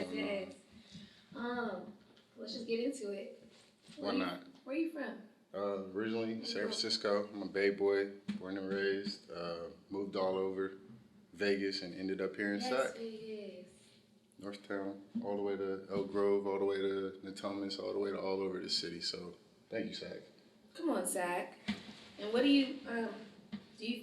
going yes. Let's just get into it. Why not? Where are you from? Originally, San Francisco. I'm a Bay boy, born and raised. Moved all over Vegas and ended up here in Sac. Vegas. Northtown, all the way to Elk Grove, all the way to Natomas, all the way to all over the city. So, thank you, Sac. Come on, Sac. And what do you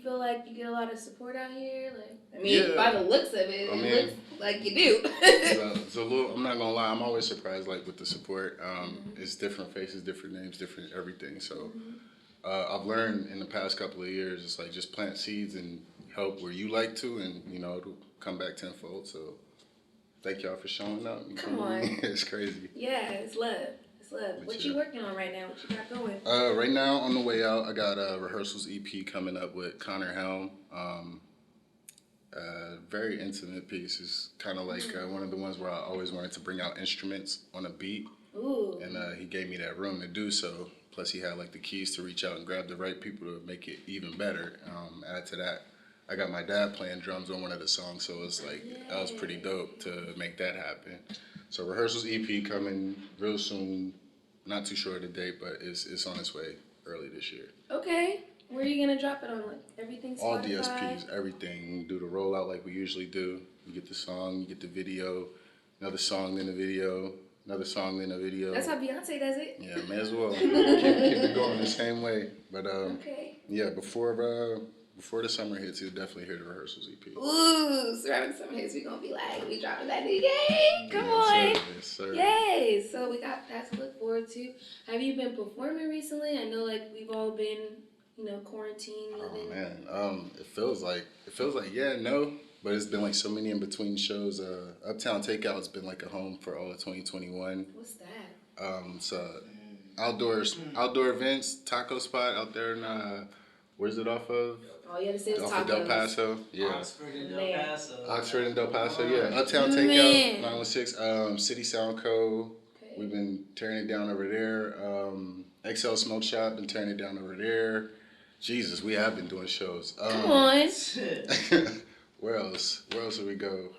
feel like you get a lot of support out here? Like, I mean, by the looks of it, it looks like you do. It's a little. I'm not gonna lie. I'm always surprised, like with the support. It's different faces, different names, different everything. So, I've learned in the past couple of years, it's like just plant seeds and help where you like to, and it'll come back tenfold. So, thank y'all for showing up. Come on, it's crazy. Yeah, it's love. What you working on right now? What you got going? Right now, on the way out, I got a Rehearsals EP coming up with Connor Helm. Very intimate piece. It's kind of like one of the ones where I always wanted to bring out instruments on a beat. Ooh. And he gave me that room to do so. Plus, he had like the keys to reach out and grab the right people to make it even better. Add to that, I got my dad playing drums on one of the songs, so it's like that was pretty dope to make that happen. So Rehearsals EP coming real soon. Not too sure of the date, but it's on its way early this year. Okay. Where are you going to drop it on? Like everything? Spotify? All DSPs, everything. We do the rollout like we usually do. You get the song, you get the video, another song, then the video, another song, then the video. That's how Beyonce does it? Yeah, may as well. keep it going the same way. But yeah, before the summer hits, you'll definitely hear the Rehearsals EP. Ooh, so around the summer hits, we're going to be like, we dropping that new, yay, come on. Yes, sir. Yay, so we got that to look forward to. Have you been performing recently? I know like we've all been, quarantined. Oh man, it feels like no, but it's been like so many in between shows. Uptown Takeout has been like a home for all of 2021. What's that? It's outdoor events, taco spot out there in where's it off of? All you had to say was off tacos. Of Del Paso, yeah. Oxford and Del Paso, yeah. Uptown Takeout, 916, CitySound Co. Okay. We've been tearing it down over there. XL Smoke Shop, been tearing it down over there. Jesus, we have been doing shows. Come on. Where else? Where else did we go?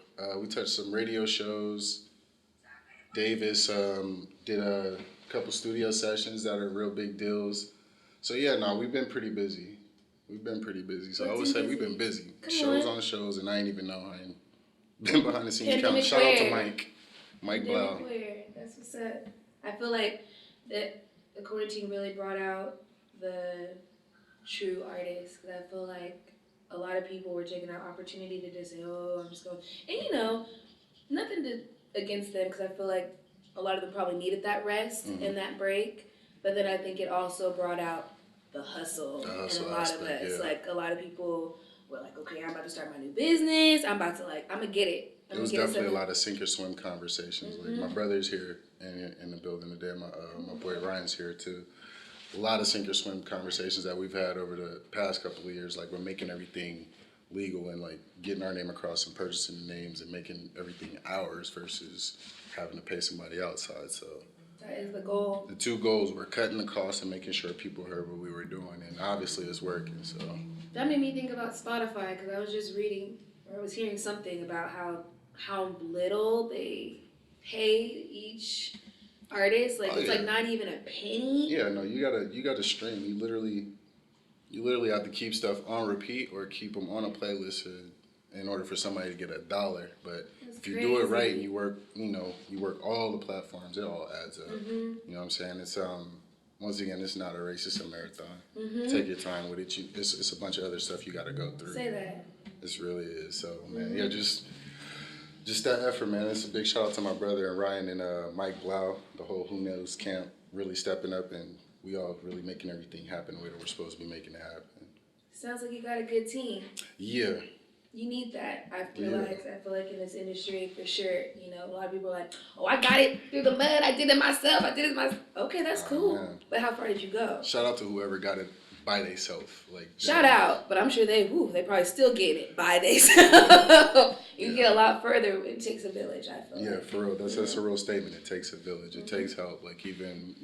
We touched some radio shows. Davis did a couple studio sessions that are real big deals. So yeah, we've been pretty busy. So I would say we've been busy. Shows on shows, and I ain't even know. I ain't been behind the scenes counting. Shout out to Mike Blau. That's what's up. I feel like that the quarantine really brought out the true artists, because I feel like a lot of people were taking that opportunity to just say, oh, I'm just going. And nothing against them, because I feel like a lot of them probably needed that rest and that break. But then I think it also brought out the hustle in a lot of us. Yeah. Like a lot of people were like, okay, I'm about to start my new business. I'm going to get it. It was definitely a lot of sink or swim conversations. Like my brother's here in the building today. My boy Ryan's here too. A lot of sink or swim conversations that we've had over the past couple of years. Like we're making everything legal and like getting our name across and purchasing the names and making everything ours versus having to pay somebody outside. So that is the goal. The two goals were cutting the cost and making sure people heard what we were doing, and obviously it's working. So that made me think about Spotify, because I was just reading or I was hearing something about how little they pay each artist. Like it's like not even a penny. Yeah, no, you gotta stream. You literally have to keep stuff on repeat or keep them on a playlist in order for somebody to get $1. But if you do it right and you work all the platforms, it all adds up. You know what I'm saying? It's once again, it's not a race, it's a marathon. Take your time with it. It's a bunch of other stuff you got to go through. Say that. This really is. So man, yeah, just that effort, man. It's a big shout out to my brother and Ryan and Mike Blau, the whole Who Knows camp, really stepping up, and we all really making everything happen the way that we're supposed to be making it happen. Sounds like you got a good team. Yeah. You need that. I feel like in this industry for sure. A lot of people are like, oh, I got it through the mud. I did it myself. Okay, that's cool. Man. But how far did you go? Shout out to whoever got it by themselves. Shout out, but I'm sure they probably still get it by themselves. You get a lot further. It takes a village. I feel. Yeah, for real. That's a real statement. It takes a village. It takes help. Like even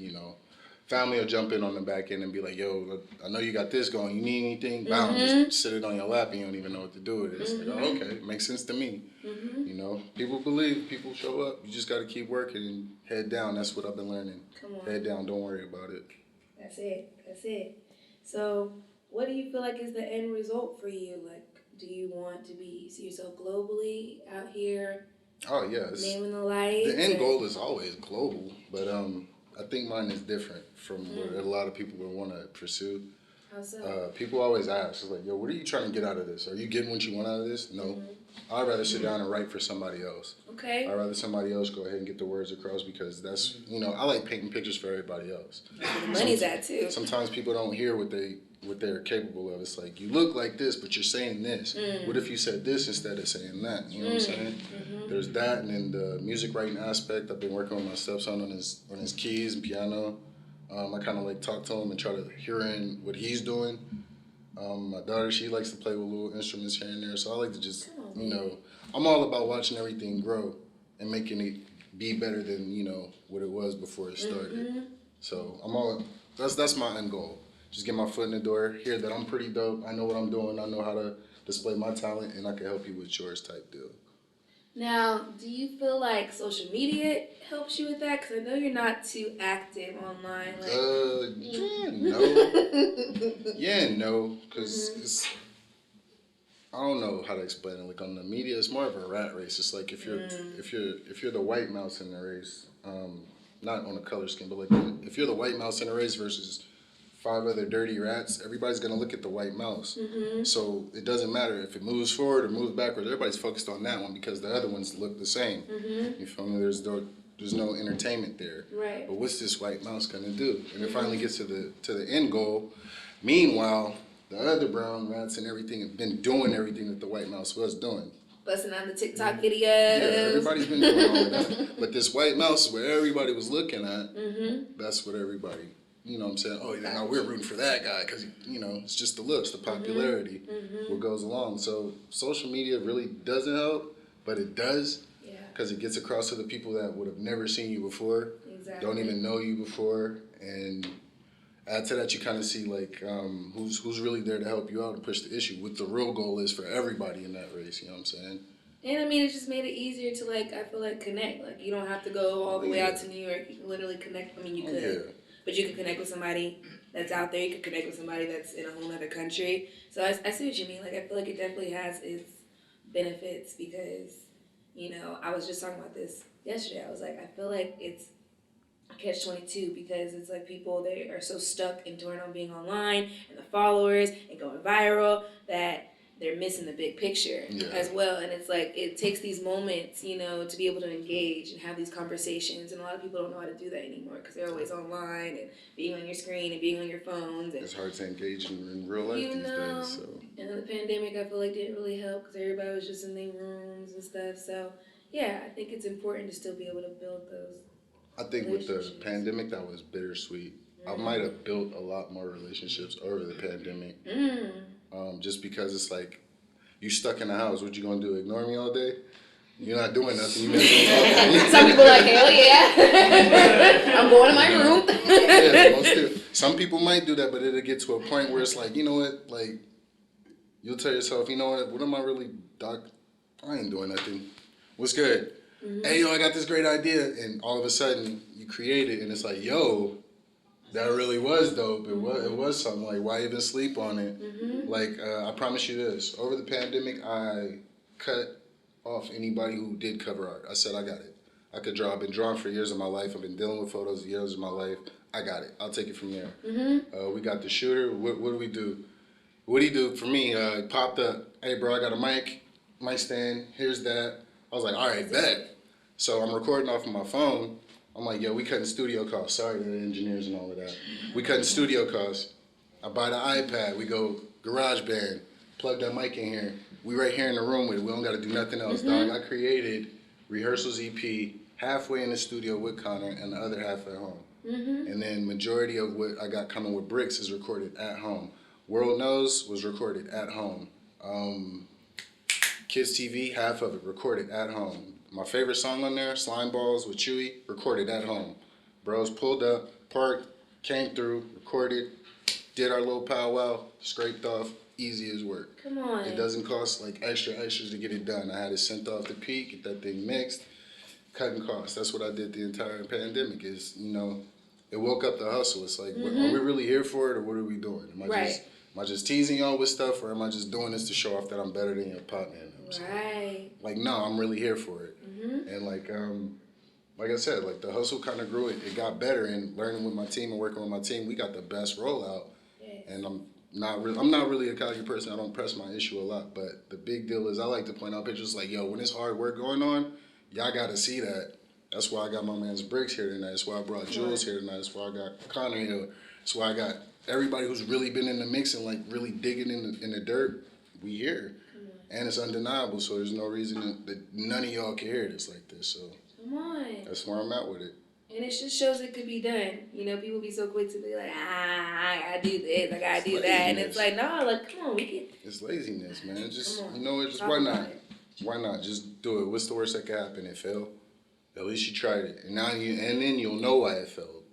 family will jump in on the back end and be like, yo, I know you got this going. You need anything? Bow, just sit it on your lap and you don't even know what to do with it. It's like, oh, okay, it makes sense to me. You You know, people believe, people show up. You just got to keep working and head down. That's what I've been learning. Come on. Head down. Don't worry about it. That's it. That's it. So, what do you feel like is the end result for you? Like, do you want to see yourself globally out here? Oh, yes. Naming the lights? The end goal is always global, but I think mine is different from what a lot of people would want to pursue. How so? People always ask, it's like, yo, what are you trying to get out of this? Are you getting what you want out of this? No. I'd rather sit down and write for somebody else. Okay. I'd rather somebody else go ahead and get the words across because that's, you know, I like painting pictures for everybody else. The money's at too. Sometimes people don't hear what they're capable of. It's like, you look like this, but you're saying this. What if you said this instead of saying that? You know what I'm saying? There's that, and then the music writing aspect. I've been working with my stepson on his keys and piano. I kind of like talk to him and try to hear in what he's doing. My daughter, she likes to play with little instruments here and there, so I like to just, you know, I'm all about watching everything grow and making it be better than, you know, what it was before it started. So that's my end goal. Just get my foot in the door, hear that I'm pretty dope, I know what I'm doing, I know how to display my talent, and I can help you with yours type deal. Now, do you feel like social media helps you with that? Because I know you're not too active online. No, because I don't know how to explain it. Like on the media, it's more of a rat race. It's like if you're the white mouse in the race, not on a color scheme, but like if you're the white mouse in a race versus 5 other dirty rats, everybody's gonna look at the white mouse. So it doesn't matter if it moves forward or moves backwards. Everybody's focused on that one because the other ones look the same. You feel me? There's no entertainment there. Right. But what's this white mouse gonna do? And it finally gets to the end goal. Meanwhile, the other brown rats and everything have been doing everything that the white mouse was doing. Busting on the TikTok videos. Yeah, everybody's been doing all of that. But this white mouse, where everybody was looking at, that's what everybody. You know what I'm saying? Oh, yeah, now we're rooting for that guy because, you know, it's just the looks, the popularity, what goes along. So social media really doesn't help, but it does because it gets across to the people that would have never seen you before, don't even know you before, and add to that you kind of see, like, who's really there to help you out and push the issue, what the real goal is for everybody in that race, you know what I'm saying? And I mean, it just made it easier to, like, I feel like connect. Like, you don't have to go all the way out to New York. You can literally connect. I mean, you could. But you can connect with somebody that's out there. You can connect with somebody that's in a whole other country. So I see what you mean. Like, I feel like it definitely has its benefits because, you know, I was just talking about this yesterday. I was like, I feel like it's catch-22 because it's like people, they are so stuck in touring on being online and the followers and going viral that they're missing the big picture as well. And it's like, it takes these moments, you know, to be able to engage and have these conversations. And a lot of people don't know how to do that anymore because they're always online and being on your screen and being on your phones. And, it's hard to engage in real life these days. So. And then the pandemic, I feel like didn't really help because everybody was just in their rooms and stuff. So, yeah, I think it's important to still be able to build those. I think with the pandemic, that was bittersweet. I might have built a lot more relationships over the pandemic. Just because it's like, you stuck in the house, what you gonna do, ignore me all day? You're not doing nothing. You Some people are like, hell yeah. I'm going to my room. Some people might do that, but it'll get to a point where it's like, you know what, like, you'll tell yourself, you know what am I really, doc? I ain't doing nothing. What's good? Hey, yo, I got this great idea. And all of a sudden, you create it, and it's like, yo, that really was dope. It was something. Like, why even sleep on it? Like, I promise you this. Over the pandemic, I cut off anybody who did cover art. I said, I got it. I could draw. I've been drawing for years of my life. I've been dealing with photos years of my life. I got it. I'll take it from there. We got the shooter. What do we do? What he do for me? He popped up. Hey, bro, I got a mic stand. Here's that. I was like, all right, bet. So I'm recording off of my phone. I'm like, yo, we cutting studio costs. Sorry to the engineers and all of that. We cutting studio costs. I buy the iPad. We go GarageBand. Plug that mic in here. We right here in the room with it. We don't got to do nothing else, dog. I created Rehearsals EP halfway in the studio with Connor and the other half at home. And then majority of what I got coming with Bricks is recorded at home. World Knows was recorded at home. Kids TV, half of it recorded at home. My favorite song on there, Slime Balls with Chewy, recorded at home. Bros pulled up, parked, came through, recorded, did our little powwow, scraped off, easy as work. Come on. It doesn't cost like extras to get it done. I had it sent off the peak, get that thing mixed, cutting costs. That's what I did the entire pandemic. Is it woke up the hustle. It's like, are we really here for it, or what are we doing? Am I just teasing y'all with stuff, or am I just doing this to show off that I'm better than your partner? Right. Like, no, I'm really here for it. And like I said, like the hustle kind of grew. It got better, and learning with my team and working with my team, we got the best rollout. Yes. And I'm not really a cocky person. I don't press my issue a lot, but the big deal is I like to point out pictures like, yo, when it's hard work going on, y'all got to see that. That's why I got my man's Bricks here tonight. That's why I brought Jules here tonight. That's why I got Connor here. That's why I got everybody who's really been in the mix and like really digging in the dirt. We here. And it's undeniable, so there's no reason that none of y'all can hear this like this. So come on. That's where I'm at with it. And it just shows it could be done. People be so quick to be like, I gotta do this, I gotta do that. And it's like, no, like, come on, we can. It's laziness, man. Just, why not? Why not? Just do it. What's the worst that could happen? It failed. At least you tried it. And then you'll know why it failed.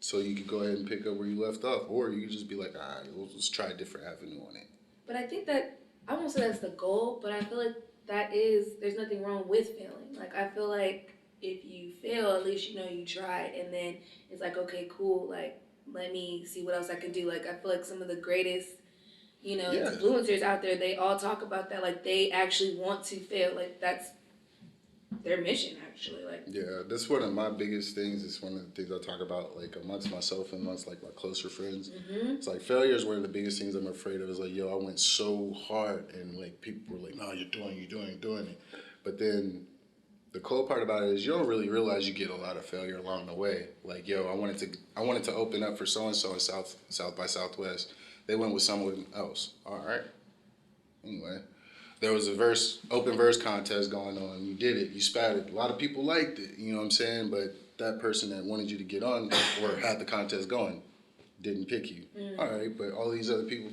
So you could go ahead and pick up where you left off. Or you could just be like, all right, we'll just try a different avenue on it. But I think that, I won't say that's the goal, but I feel like there's nothing wrong with failing. Like, I feel like if you fail, at least you tried. And then it's like, okay, cool, like, let me see what else I can do. Like, I feel like some of the greatest, influencers out there, they all talk about that. Like, they actually want to fail. Like, that's their mission, actually. Like, yeah, that's one of my biggest things. It's one of the things I talk about, like, amongst myself and amongst, like, my closer friends. It's like, failure is one of the biggest things I'm afraid of. It's like, yo, I went so hard, and, like, people were like, no, you're doing it. But then the cool part about it is you don't really realize you get a lot of failure along the way. Like, yo, I wanted to open up for so-and-so in South by Southwest. They went with someone else. All right. Anyway. There was a open verse contest going on. You did it. You spat it. A lot of people liked it. You know what I'm saying? But that person that wanted you to get on or had the contest going didn't pick you. All right, but all these other people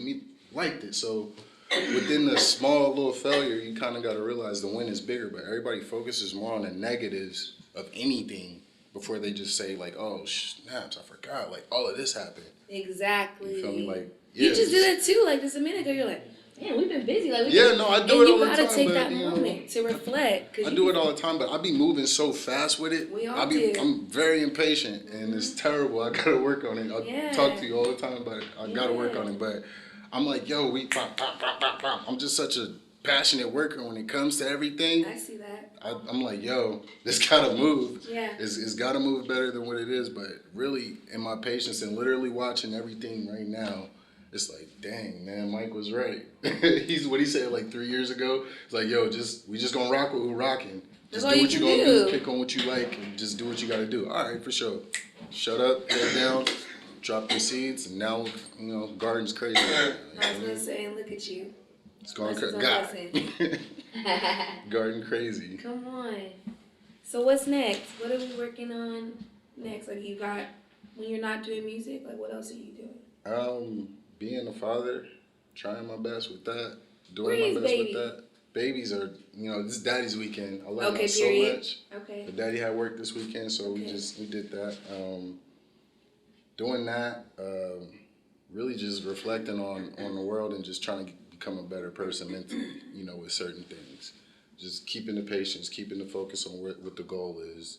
liked it. So within the small little failure, you kind of got to realize the win is bigger. But everybody focuses more on the negatives of anything before they just say like, "Oh snaps, I forgot. Like all of this happened." Exactly. You feel me? Like you just did that too. Like just a minute ago, you're like. Man, we've been busy. Like I do it all the time. You gotta take that moment to reflect. I do it all the time, but I be moving so fast with it. We all do. I'm very impatient, and it's terrible. I gotta work on it. I talk to you all the time, but I gotta work on it. But I'm like, yo, I'm just such a passionate worker when it comes to everything. I see that. I'm like, yo, this gotta move. Yeah. It's gotta move better than what it is. But really, in my patience and literally watching everything right now. It's like, dang, man, Mike was right. He's what he said like 3 years ago. It's like, yo, we just gonna rock with who rocking. Just do what you gonna do. Pick on what you like, and just do what you gotta do. All right, for sure. Shut up, head down, drop the seeds, and now garden's crazy. I was gonna say, look at you. It's going crazy. Garden crazy. Come on. So what's next? What are we working on next? Like you got when you're not doing music. Like what else are you doing? Being a father, trying my best with that, doing my best with that. Babies are, this is daddy's weekend. I love them so much. Okay. But daddy had work this weekend, so we did that. Doing that, really just reflecting on the world and just trying to become a better person mentally, with certain things. Just keeping the patience, keeping the focus on what the goal is.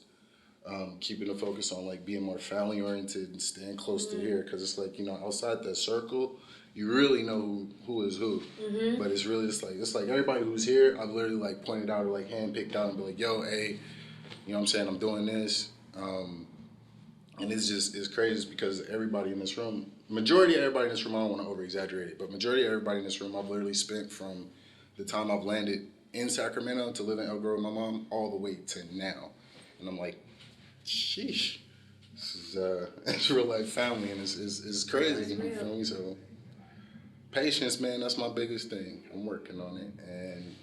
Keeping the focus on like being more family oriented and staying close to here, because it's like outside that circle you really know who is who, but it's really just like it's like everybody who's here I've literally like pointed out or like handpicked out and be like, yo, hey, what I'm saying, I'm doing this, and it's crazy because everybody in this room, majority of everybody in this room, I don't want to over exaggerate it, but majority of everybody in this room I've literally spent from the time I've landed in Sacramento to live in El Grove with my mom all the way to now, and I'm like, sheesh, it's real life family, and it's crazy. You feel me? So patience, man, that's my biggest thing. I'm working on it, and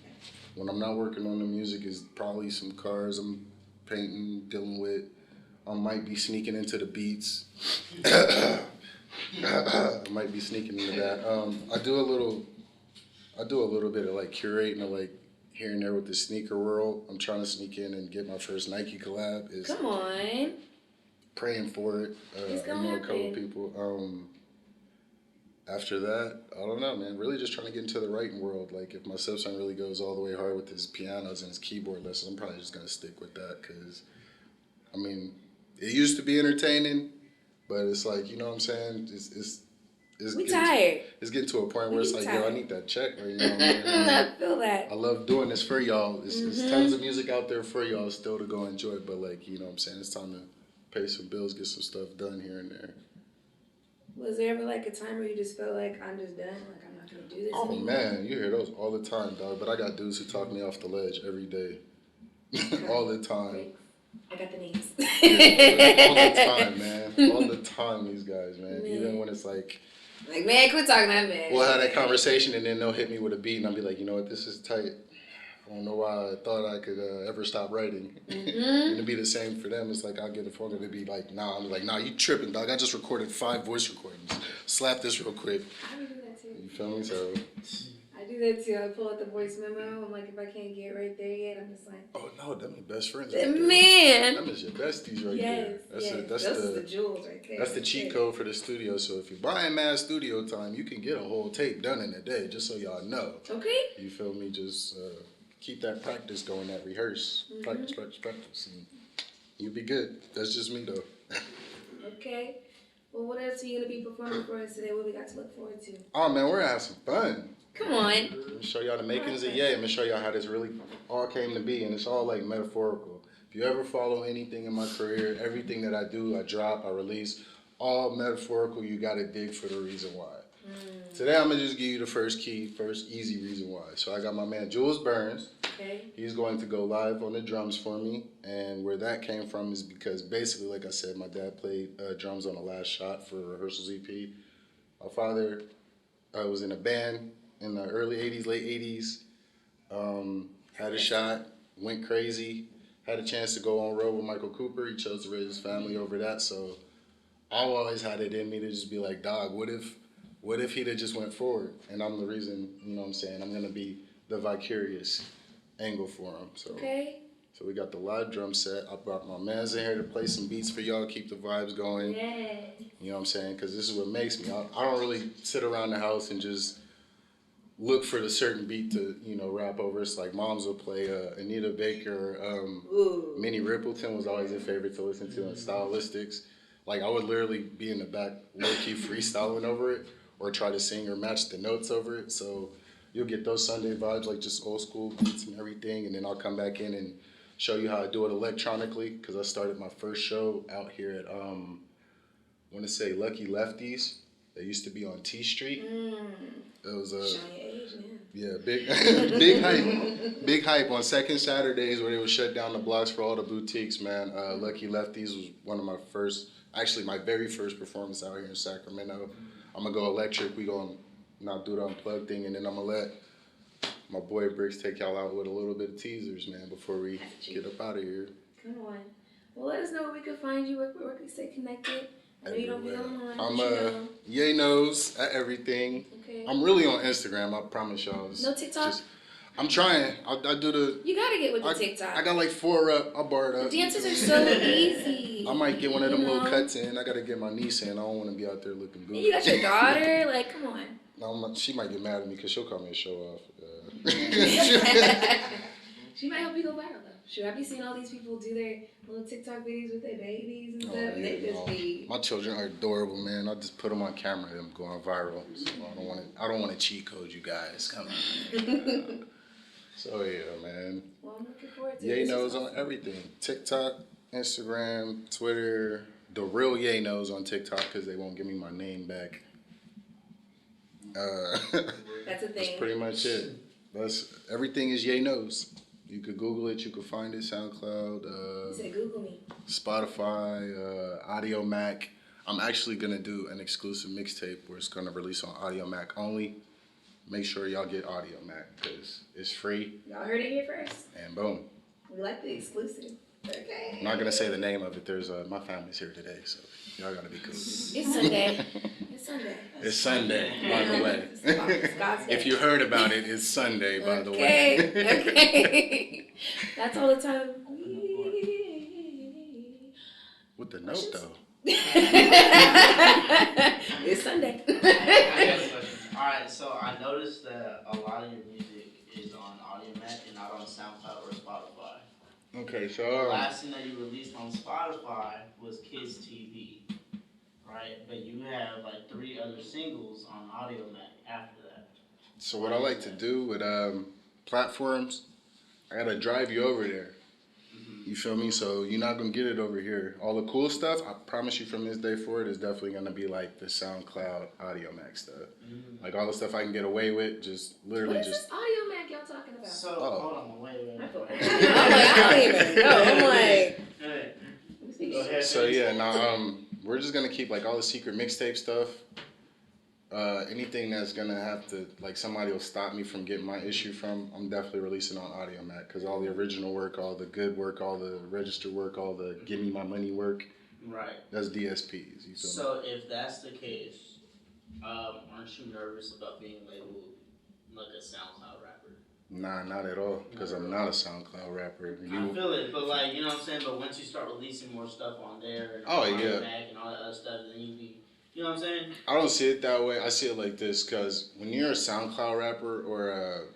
when I'm not working on the music, is probably some cars I'm painting, dealing with. I might be sneaking into the beats. I might be sneaking into that. I do a little bit of like curating, of like here and there with the sneaker world. I'm trying to sneak in and get my first Nike collab. Come on. Praying for it. It's gonna I know a couple happen. people. After that, I don't know, man. Really just trying to get into the writing world. Like, if my stepson really goes all the way hard with his pianos and his keyboard lessons, I'm probably just going to stick with that because, I mean, it used to be entertaining, but it's like, you know what I'm saying? We tired. It's getting to a point where it's like, tired. yo, I need that check right now. I feel that. I love doing this for y'all. There's tons of music out there for y'all still to go enjoy, but like, you know what I'm saying? It's time to pay some bills, get some stuff done here and there. Was there ever like a time where you just felt like I'm just done, like I'm not gonna do this anymore? Man, you hear those all the time, dog. But I got dudes who talk me off the ledge every day, all the time. I got the names. All the time, man. All the time, these guys, man. Even when it's like, man, quit talking that man. We'll have that conversation and then they'll hit me with a beat and I'll be like, you know what, this is tight. I don't know why I thought I could ever stop writing. And it'd be the same for them. It's like I'll get a phone and it'd be like, nah. I'm like, nah, you tripping, dog. I just recorded 5 voice recordings. Slap this real quick. I do that too. You feel me? So I do that too. I pull out the voice memo. I'm like, if I can't get right there yet, I'm just like, oh no, them your best friends. Right right man. Them is your besties right yes, there. That's the jewels right there. That's the cheat code for the studio. So if you're buying mad studio time, you can get a whole tape done in a day, just so y'all know. Okay. You feel me? Just keep that practice going, that rehearse. Practice, and you'll be good. That's just me though. Okay. Well, what else are you gonna be performing for us today? What we got to look forward to? Oh man, we're gonna have some fun. Come on. Let me show y'all the makings of Ye. I'm gonna show y'all how this really all came to be, and it's all like metaphorical. If you ever follow anything in my career, everything that I do, I drop, I release, all metaphorical. You gotta dig for the reason why. Today I'm gonna just give you the first easy reason why. So I got my man Jules Burns. Okay. He's going to go live on the drums for me, and where that came from is because basically, like I said, my dad played drums on the last shot for Rehearsal's EP. My father was in a band in the early 80s, late 80s, had a shot, went crazy, had a chance to go on road with Michael Cooper. He chose to raise his family over that, so I always had it in me to just be like, dog, what if he'd have just went forward? And I'm the reason, you know what I'm saying, I'm going to be the vicarious angle for him. So, okay. So we got the live drum set. I brought my mans in here to play some beats for y'all, keep the vibes going. Yeah. You know what I'm saying? Because this is what makes me. I don't really sit around the house and just look for the certain beat to, you know, rap over. It's like moms will play Anita Baker, Minnie Rippleton was always a favorite to listen to, and Stylistics. Like I would literally be in the back low-key freestyling over it or try to sing or match the notes over it. So you'll get those Sunday vibes, like just old school beats and everything. And then I'll come back in and show you how I do it electronically, because I started my first show out here at, I want to say Lucky Lefties. They used to be on T Street. It was big hype on second Saturdays where they would shut down the blocks for all the boutiques, man. Lucky Lefties was one of my first, actually my very first performance out here in Sacramento. I'm gonna go electric. We gonna not do the unplugged thing, and then I'm gonna let my boy Bricks take y'all out with a little bit of teasers, man, before we get up out of here. Come on. Well, let us know where we can find you, where we can stay connected. I know you don't be online. I'm YaeKNOWS at everything. Okay. I'm really on Instagram, I promise y'all. No TikTok? I'm trying. I do the... You gotta get with the TikTok. I got like 4 up. I borrowed up. The dances are so easy. I might get one of them little cuts in. I gotta get my niece in. I don't want to be out there looking good. You got your daughter? Like, come on. No, she might get mad at me because she'll call me a show off. She might help you go viral though. Sure, have you seen all these people do their little TikTok videos with their babies and stuff? They just be... My children are adorable, man. I just put them on camera and them going viral. So I don't want to cheat code you guys. Come on. So yeah, man. Well, I'm looking forward to it. YaeKNOWS on everything. TikTok, Instagram, Twitter. The real YaeKNOWS on TikTok because they won't give me my name back. That's a thing. That's pretty much it. Everything is YaeKNOWS. You could Google it. You could find it. SoundCloud. You said Google me. Spotify, Audio Mac. I'm actually gonna do an exclusive mixtape where it's gonna release on Audio Mac only. Make sure y'all get Audio Mac because it's free. Y'all heard it here first. And boom. We like the exclusive. Okay. I'm not gonna say the name of it. There's my family's here today, so y'all gotta be cool. It's Sunday. It's Sunday. It's Sunday, by the way. If you heard about it, it's Sunday, by the way. Okay. That's all the time. With the note though. It's Sunday. I got a question. Alright, so I noticed that a lot of your music is on Audiomack and not on SoundCloud or Spotify. Okay, so The last thing that you released on Spotify was Kids TV, right? But you have like 3 other singles on Audiomack after that. So what I like to do with platforms, I gotta drive you over there. You feel me? So you're not gonna get it over here. All the cool stuff, I promise you from this day forward, is definitely gonna be like the SoundCloud Audiomack stuff. Like all the stuff I can get away with, just literally What is just. this Audiomack y'all talking about? So, hold on, wait. I'm like, I don't even know. I'm like, Go ahead. So yeah, we're just gonna keep like all the secret mixtape stuff. Anything that's gonna have to, like, somebody will stop me from getting my issue from, I'm definitely releasing on Audiomack, because all the original work, all the good work, all the register work, all the give me my money work, Right. that's DSPs. You feel So if that's the case, aren't you nervous about being labeled like a SoundCloud rapper? Nah, not at all, because I'm not a SoundCloud rapper. I feel it, but like, you know what I'm saying? But once you start releasing more stuff on there and Mac and all that other stuff, then you be, you know what I'm saying? I don't see it that way. I see it like this, because when you're a SoundCloud rapper or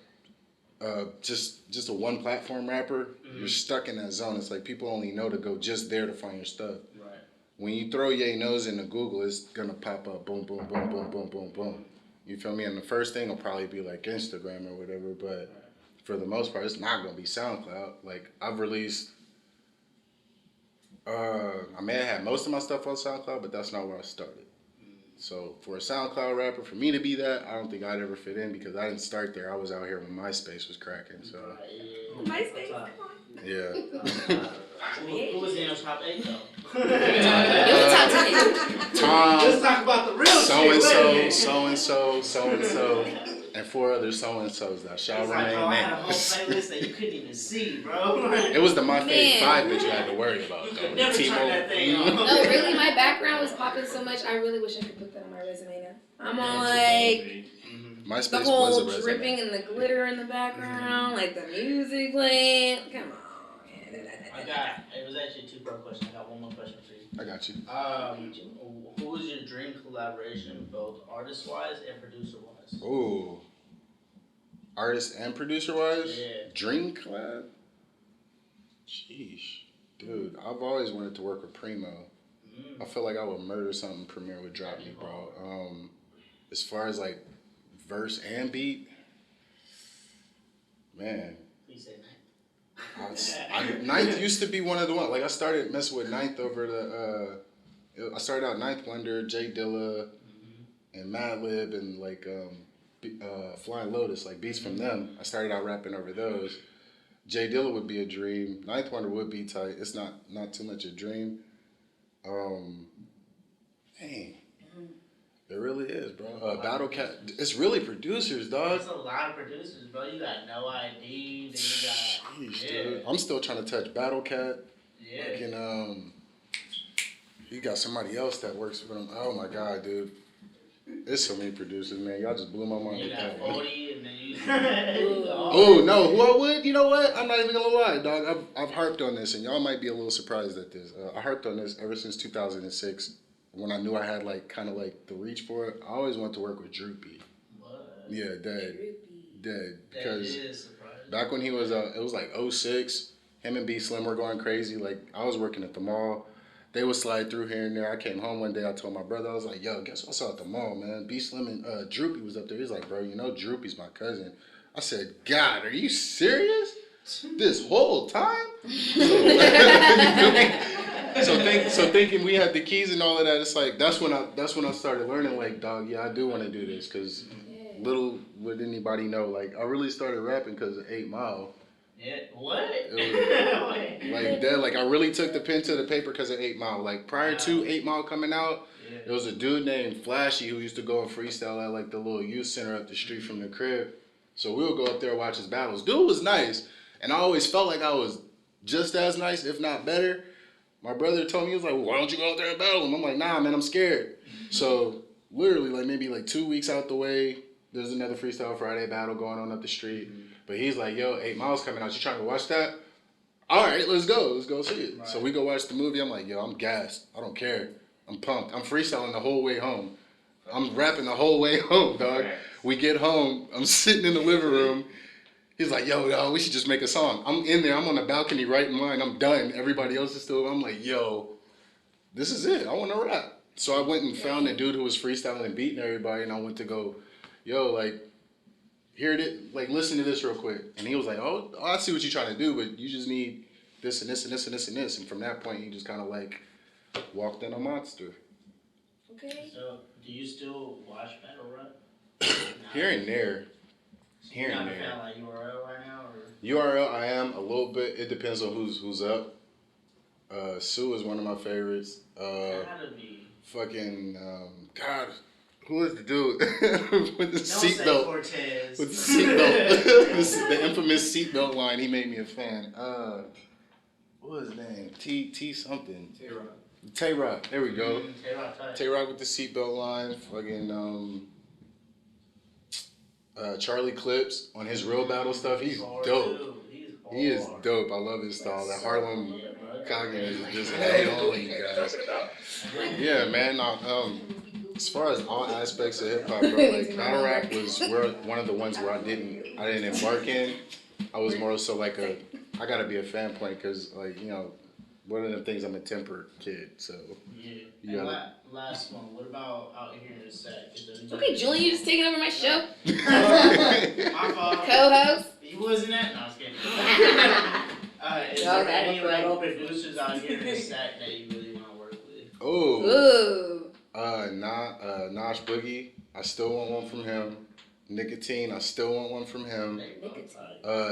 just a one platform rapper, you're stuck in that zone. It's like people only know to go just there to find your stuff. Right. When you throw YaeKNOWS into Google, it's gonna pop up boom, boom, boom, boom, boom, boom, boom. You feel me? And the first thing will probably be like Instagram or whatever, but for the most part, it's not gonna be SoundCloud. Like I've released, I may have had most of my stuff on SoundCloud, but that's not where I started. So for a SoundCloud rapper, for me to be that, I don't think I'd ever fit in, because I didn't start there. I was out here when MySpace was cracking. So MySpace, come on. yeah. Who was in your top 8 though? It was top 10. Tom. Let's talk about the real So and so, and 4 other so and so's that shall remain nameless. I had a whole playlist that you couldn't even see, bro. It was the My Fave 5 that you had to worry about. You could never turn that thing on. No, really, my background was popping so much. I really wish I could put that on my resume now. I'm on like MySpace the was whole a resume. dripping and the glitter in the background, like the music playing. Come on. It was actually a 2-part question. I got one more question for you. I got you. Who was your dream collaboration, both artist-wise and producer-wise? Ooh. Artist and producer-wise? Yeah. Dream collab? Sheesh. Dude, I've always wanted to work with Primo. I feel like I would murder something Premier would drop me, bro. As far as like verse and beat, man. Please say Ninth used to be one of the ones. Like I started messing with Ninth over the. I started out Ninth Wonder, Jay Dilla, and Madlib, and like Flying Lotus, like beats from them. I started out rapping over those. Jay Dilla would be a dream. Ninth Wonder would be tight. It's not too much a dream. Dang. It really is, bro. Battle Cat. It's really producers, dog. There's a lot of producers, bro. You got No ID, then you got. Sheesh, dude. I'm still trying to touch Battle Cat. Yeah. Fucking, you got somebody else that works with him. Oh my god, dude. There's so many producers, man. Y'all just blew my mind. You got 40, and then you. Oh no, who I would? You know what? I'm not even gonna lie, dog. I've harped on this, and y'all might be a little surprised at this. I harped on this ever since 2006. When I knew I had like kind of like the reach for it, I always wanted to work with Droopy. What? Yeah, dead. Because that is surprising. back when he was, it was like 06. Him and B Slim were going crazy. Like I was working at the mall. They would slide through here and there. I came home one day. I told my brother, I was like, "Yo, guess what I saw at the mall, man? B Slim and Droopy was up there." He's like, "Bro, you know Droopy's my cousin." I said, "God, are you serious? This whole time?" So thinking we had the keys and all of that, it's like that's when I started learning, like, dog, yeah, I do want to do this, because little would anybody know, like, I really started rapping because of 8 Mile. Yeah, what? Like that, like I really took the pen to the paper because of 8 Mile. Like prior to 8 Mile coming out, there was a dude named Flashy who used to go and freestyle at like the little youth center up the street from the crib. So we would go up there and watch his battles. Dude was nice, and I always felt like I was just as nice, if not better. My brother told me, he was like, "Well, why don't you go out there and battle him?" I'm like, "Nah, man, I'm scared." So literally, like maybe like 2 weeks out the way, there's another Freestyle Friday battle going on up the street. But he's like, "Yo, 8 Mile's coming out. You trying to watch that?" All right, let's go. Let's go see it. Right. So we go watch the movie. I'm like, "Yo, I'm gassed. I don't care. I'm pumped. I'm freestyling the whole way home. I'm rapping the whole way home, dog. We get home. I'm sitting in the living room. He's like, yo, dog, we should just make a song. I'm in there. I'm on the balcony writing mine. I'm done. Everybody else is still. I'm like, yo, this is it. I want to rap. So I went and found a dude who was freestyling and beating everybody, and I went to go, yo, like, hear it, like, listen to this real quick. And he was like, oh, I see what you're trying to do, but you just need this and this and this and this and this. And from that point, he just kind of like walked in a monster. Okay. So, do you still watch Battle Rap? Here and there. You're not a fan like URL right now, or? URL, I am a little bit. It depends on who's up. Sue is one of my favorites. Gotta be. Fucking God, who is the dude with the Don't say seatbelt? Cortez. With the seatbelt, the infamous seatbelt line. He made me a fan. What was his name? T something. Tay Rock. There we go. Tay Rock with the seatbelt line. Fucking Charlie Clips on his real battle stuff. He's dope. He is dope. I love his style. That Harlem Coggin is just holy, guys. Yeah, man. As far as all aspects of hip hop, bro, like battle rap was one of the ones where I didn't embark in. I was more so like I gotta be a fan point because, like, you know, one of the things, I'm a tempered kid, so. Yeah. And last one. What about out here in the set? Okay, Julian, you just taking over my show. My fault. Co-host. You wasn't at? No, I was kidding. Is No, there any like no. producers out here in the set that you really want to work with? Ooh. Nosh Boogie, I still want one from him. Nicotine, I still want one from him.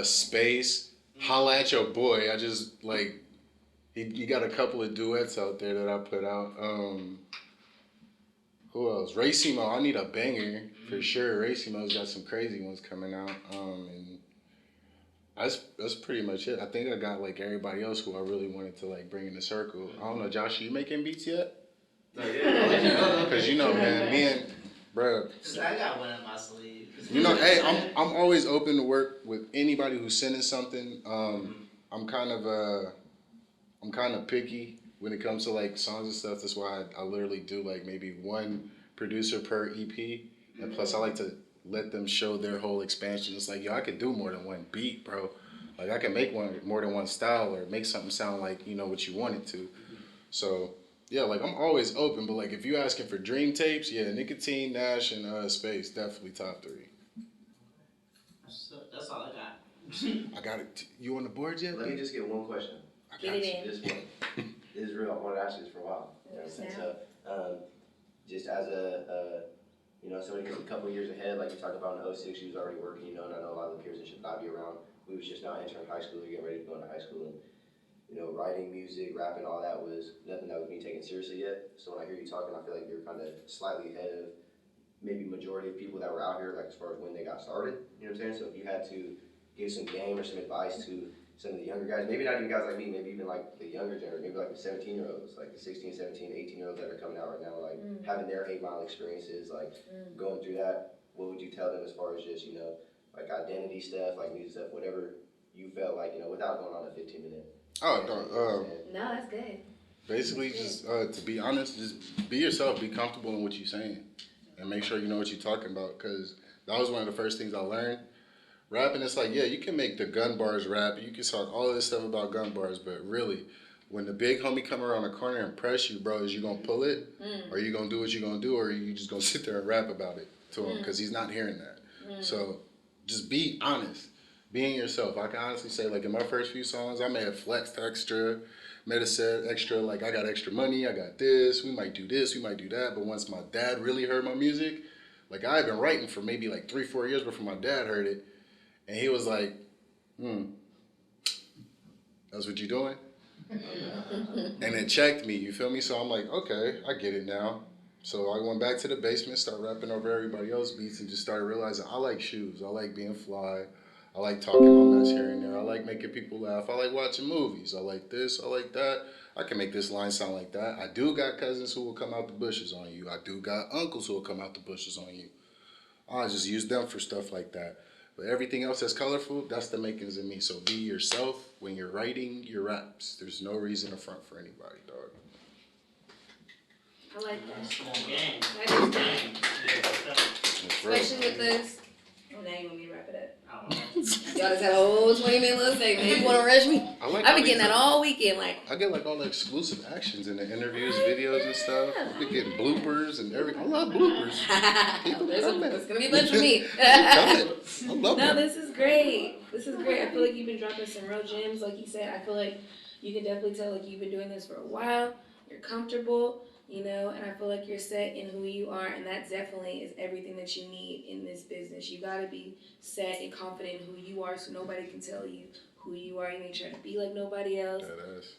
Space, holla at your boy. I just like he got a couple of duets out there that I put out. Who else? Racimo, I need a banger for sure. Racimo's got some crazy ones coming out. And that's pretty much it. I think I got like everybody else who I really wanted to like bring in the circle. I don't know, Josh, are you making beats yet? Because you know, man, me and bro. I got one in my sleeve. You know, hey, I'm always open to work with anybody who's sending something. I'm kind of picky when it comes to like songs and stuff. That's why I literally do like maybe one producer per EP, and plus I like to let them show their whole expansion. It's like, yo, I could do more than one beat, bro. Like I can make more than one style or make something sound like, you know, what you want it to. So yeah, like I'm always open, but like if you asking for dream tapes, yeah, Nicotine, Nash, and Space definitely top 3. That's all I got. I got it. You on the board yet? Let me just get one question. Get it in. This one. This is real. I wanted to ask you this for a while. You know what I'm saying? So, just as you know, somebody who's a couple of years ahead, like you talked about in 06, she was already working, you know, and I know a lot of the peers and shit that I'd be around. We was just now entering high school, or getting ready to go into high school, and, you know, writing, music, rapping, all that was nothing that was being taken seriously yet. So when I hear you talking, I feel like you're kind of slightly ahead of maybe majority of people that were out here, like as far as when they got started. You know what I'm saying? So if you had to give some game or some advice to some of the younger guys, maybe not even guys like me, maybe even like the younger generation, maybe like the 17-year-olds, like the 16, 17, 18-year-olds that are coming out right now, like having their 8 Mile experiences, like going through that, what would you tell them as far as just, you know, like identity stuff, like music stuff, whatever you felt like, you know, without going on a 15-minute. Oh, no, No, that's good. basically just to be honest, just be yourself, be comfortable in what you're saying, and make sure you know what you're talking about, because that was one of the first things I learned. Rapping, it's like, yeah, you can make the gun bars rap, you can talk all this stuff about gun bars, but really, when the big homie come around the corner and press you, bro, is you gonna pull it, or you gonna do what you gonna do, or you just gonna sit there and rap about it to him, because he's not hearing that. So just be honest, being yourself. I can honestly say, like in my first few songs, I may have flexed extra, may have said extra, like I got extra money, I got this, we might do this, we might do that, but once my dad really heard my music, like I had been writing for maybe like 3-4 years before my dad heard it, and he was like, that's what you doing? And it checked me, you feel me? So I'm like, okay, I get it now. So I went back to the basement, started rapping over everybody else's beats, and just started realizing I like shoes, I like being fly, I like talking my mess here and there, I like making people laugh, I like watching movies, I like this, I like that, I can make this line sound like that. I do got cousins who will come out the bushes on you, I do got uncles who will come out the bushes on you. I just use them for stuff like that. But everything else that's colorful, that's the makings of me. So be yourself when you're writing your raps. There's no reason to front for anybody, dog. I like that. Gang. That is game. That's real. Especially with this. Oh, now you want me to wrap it up? I don't know. Y'all just had a whole 20-minute little segment. You want to rush me? I like I all be getting these- that all weekend. Like, I get like all the exclusive actions in the interviews, videos and stuff. I be getting bloopers and everything. I love bloopers. it's gonna be a bunch for me. I love No, them. this is great. This is great. I feel like you've been dropping some real gems, like you said. I feel like you can definitely tell like you've been doing this for a while. You're comfortable, you know, and I feel like you're set in who you are, and that definitely is everything that you need in this business. You gotta be set and confident in who you are, so nobody can tell you who you are. You ain't trying to be like nobody else,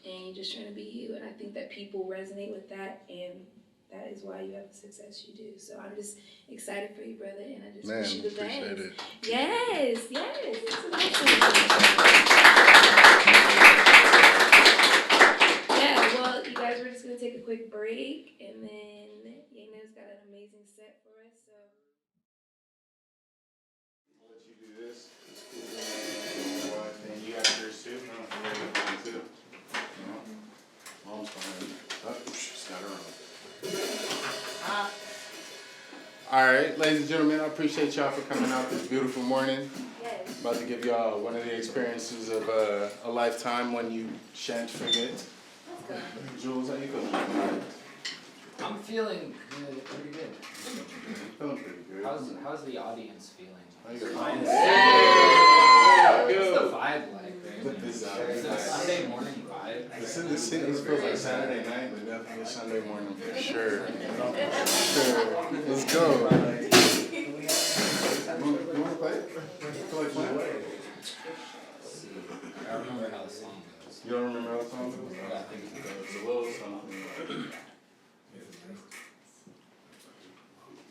and you're just trying to be you. And I think that people resonate with that, and that is why you have the success you do. So I'm just excited for you, brother, and I just wish you the best. Appreciate it. Yes. This is awesome. Yeah, well, you guys, we're just going to take a quick break, and then YaeKNOWS got an amazing set for us, so. I'll let you do this. And you got yours too? No, you got mine too. No. Mom's fine. Oh, she's got her own. All right, ladies and gentlemen, I appreciate y'all for coming out this beautiful morning. Yes. About to give y'all one of the experiences of a lifetime when you shan't forget. Let's go. Jules, how you feeling? I'm feeling pretty good. Feeling pretty good. How's the audience feeling? How you feeling? What's the vibe like? This Is it a Sunday morning vibe? The city feels like Saturday night, but definitely Sunday morning for sure. Let's go. You want to play? Feel like playing? I don't remember how the song goes. You don't remember how the song goes? Yeah, I think It's a little something.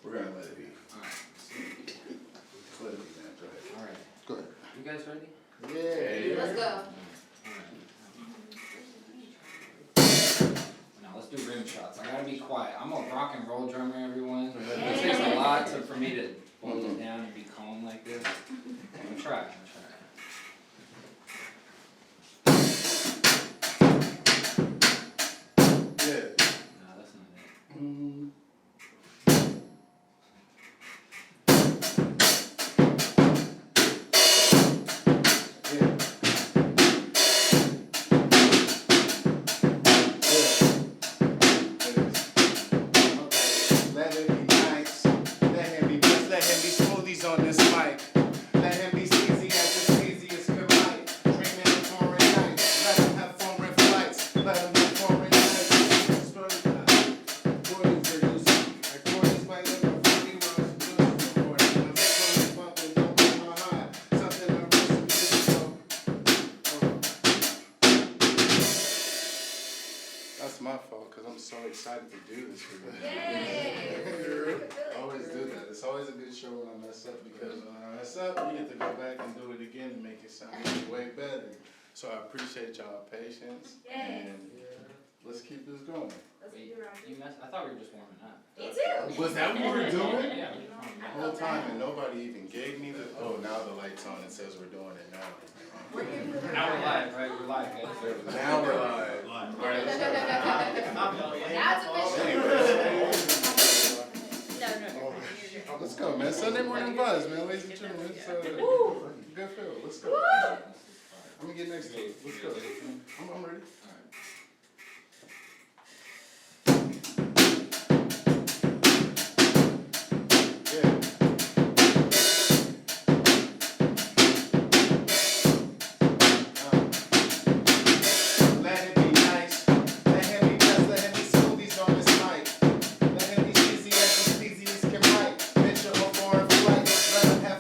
We're gonna let it be. Let it be, man. Go ahead. Alright. Go ahead. You guys ready? Yeah. Let's go. Now let's do rim shots. I gotta be quiet. I'm a rock and roll drummer, everyone. It takes a lot for me to hold it down and be calm like this. I'm gonna try. Yeah. No, that's not it. Let it be nice. Let him be blessed. Let him be smoothies on this mic. Let him be sleazy as the sleaziest can write. Dreaming of foreign nights. Let him have foreign flights. Let him have foreign nights. Story time. Recordings are useful. Recordings might look a funny when it's good. Recording. My phone is bumping. Don't be my heart. Something I'm supposed That's my fault because I'm so excited to do this for you. I always do that. It's always a good show when I mess up because when I mess up, you get to go back and do it again and make it sound way better. So I appreciate y'all patience and let's keep this going. Wait, you messed? I thought we were just warming up. Me too. Was that what we were doing? Yeah. The whole time and nobody even gave me the, oh, now the light's on. It says we're doing it now. Now we're live, right? We're live, guys. Now we're live. All right, let's go. Now it's official. Let's go, man. Sunday morning buzz, man. Ladies and gentlemen, it's good feel. Let's go. Let me get next to it. Let's go. I'm ready.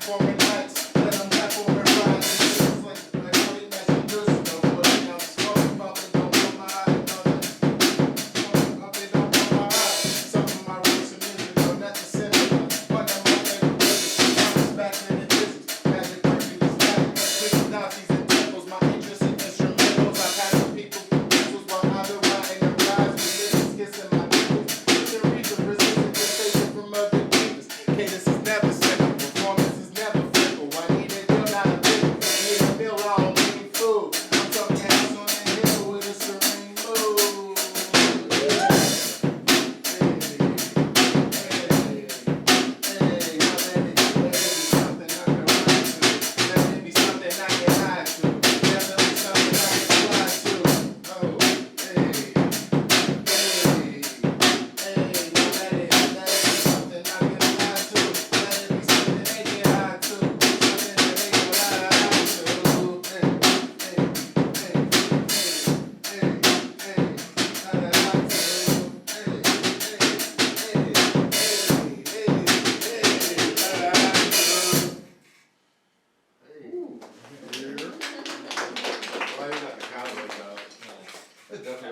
Foreign nights, let them have foreign rides. It's like recording as you do, so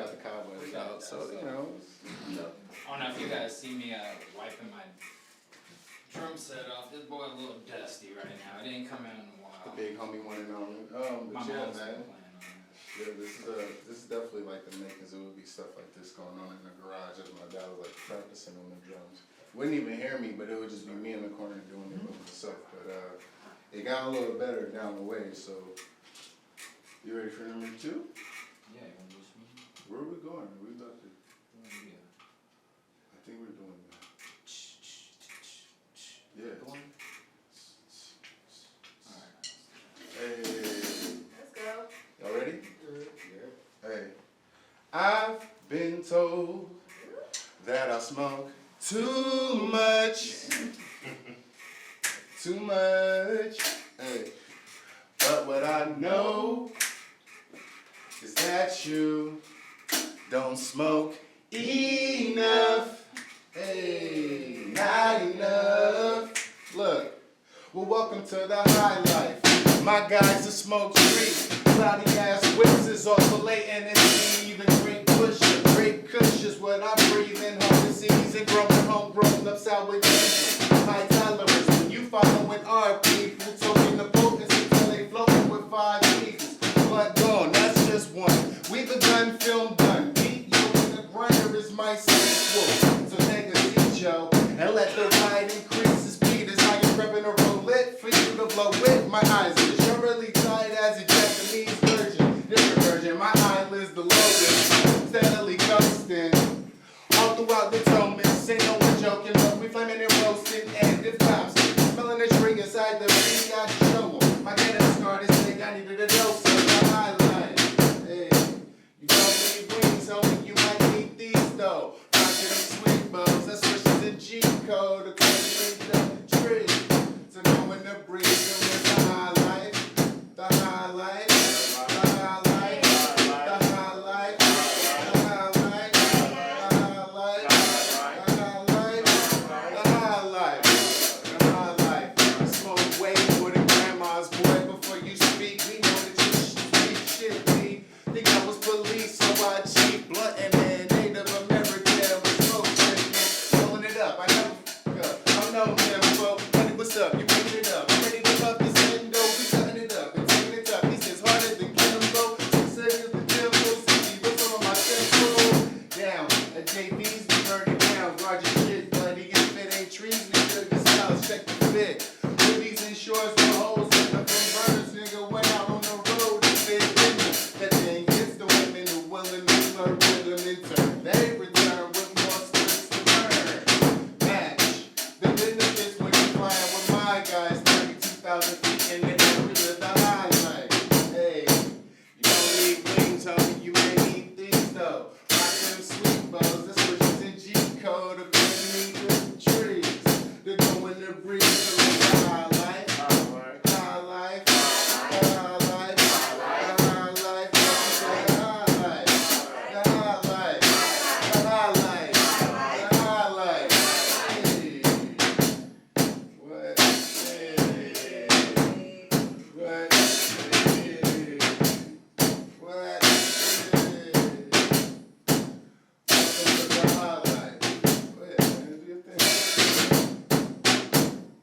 got the cobwebs out, so you know. I don't know if you guys see me wiping my drum set off. This boy a little dusty right now. It ain't come out in a while. The big homie one and only. My But yeah, mom's man. playing on it. Yeah, this is definitely like the makings. It would be stuff like this going on in the garage as my dad was like practicing on the drums. Wouldn't even hear me, but it would just be me in the corner doing it with myself. But it got a little better down the way. So you ready for number 2? Yeah, you wanna do some? Where are we going? Are we about to? Yeah. I think we're doing that. Yeah. Going? Alright. Hey. Let's go. Y'all ready? Hey. I've been told that I smoke too much. Too much. Hey. But what I know is that you don't smoke enough. Hey, not enough. Look, well, welcome to the high life. My guys that smoke street. Cloudy ass whips is oscillating and even great push. Great kush is what I breathe in. Home disease and growing homegrown upside with cheese. High tolerance when you following our people. Toking the potency till they floating with 5 eagles. Blood gone, that's just one. We begun, film done. Beat you in the grinder is my sequel. So take a seat, Joe, and let the ride increase the speed as I am prepping a roll lit for you to blow with my eyes. You're really tight as a Japanese virgin. Different version, my eyelids the lowest. Steadily coasting. All throughout the Thomas, ain't no one joking, but we flaming and roasting. And if cops smelling the tree inside the tree, I show 'em. My cannabis card is sick, I needed a dose of the highlight. Hey, you don't need wings, homie, you might need these though. Rockin' them sweet bows, that's switches in G code. The country, the tree. So go in the breeze, and with the highlight, the highlight, the highlight, the highlight, the highlight, the highlight, the highlight, the highlight, the highlight. Smoke way more than grandma's boy. Before you speak, we know that you speak shit, B. Think I was police, so I cheat blunt and man, Native American with smoke drinking, rolling it up. I know him, bro. Honey, what's up? You bringing it up? I'm ready to love this and go. We cutting it up and taking it up. He says harder than Kimbo. Say to the devil, see what's on my temple. Down at JB's, we burn it down. Guard your shit, buddy. If it ain't trees, we could get styles. Check the fit. Hoodies and shorts with holes in the burners. Nigga went out on the road and fit in them. That thing gets the women who willing to flirt with them in turn. They return with more splits to burn. Match the benefits when you flying with my guys. 32,000 feet in the air with the highlight. Hey, you don't need wings, homie. You may need these though. Rock them sweet bows. That's switches in G code. Of course, you need the trees. They're going to breathe. So the highlight, highlight, highlight, highlight, the highlight, the highlight, the highlight, the highlight, the highlight. Hey. What? Hey. What? Hey. What? Hey. Welcome to the highlight. Go ahead, man. Do your thing.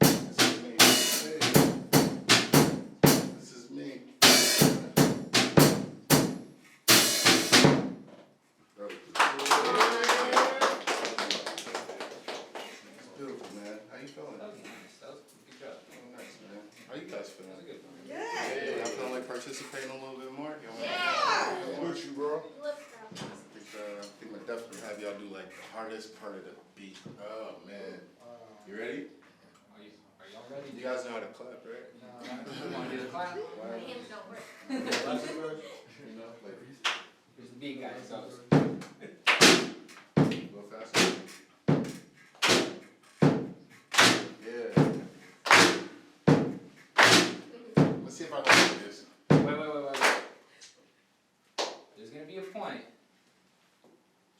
This is me. Hey. This is me. It's beautiful, man. How you feeling? That was nice. That was good job. Oh, nice, man. How you guys feeling? That was a good one. Yeah. Y'all feeling like participating a little bit more? What you, bro? I think I definitely have y'all do like the hardest part of the beat. Oh man. You ready? Are y'all ready? You guys know how to clap, right? You wanna do the clap? My hands don't work. You know, like Here's the beat, guys. So, a little faster. Yeah. Let's see if I can do this. wait. There's gonna be a point.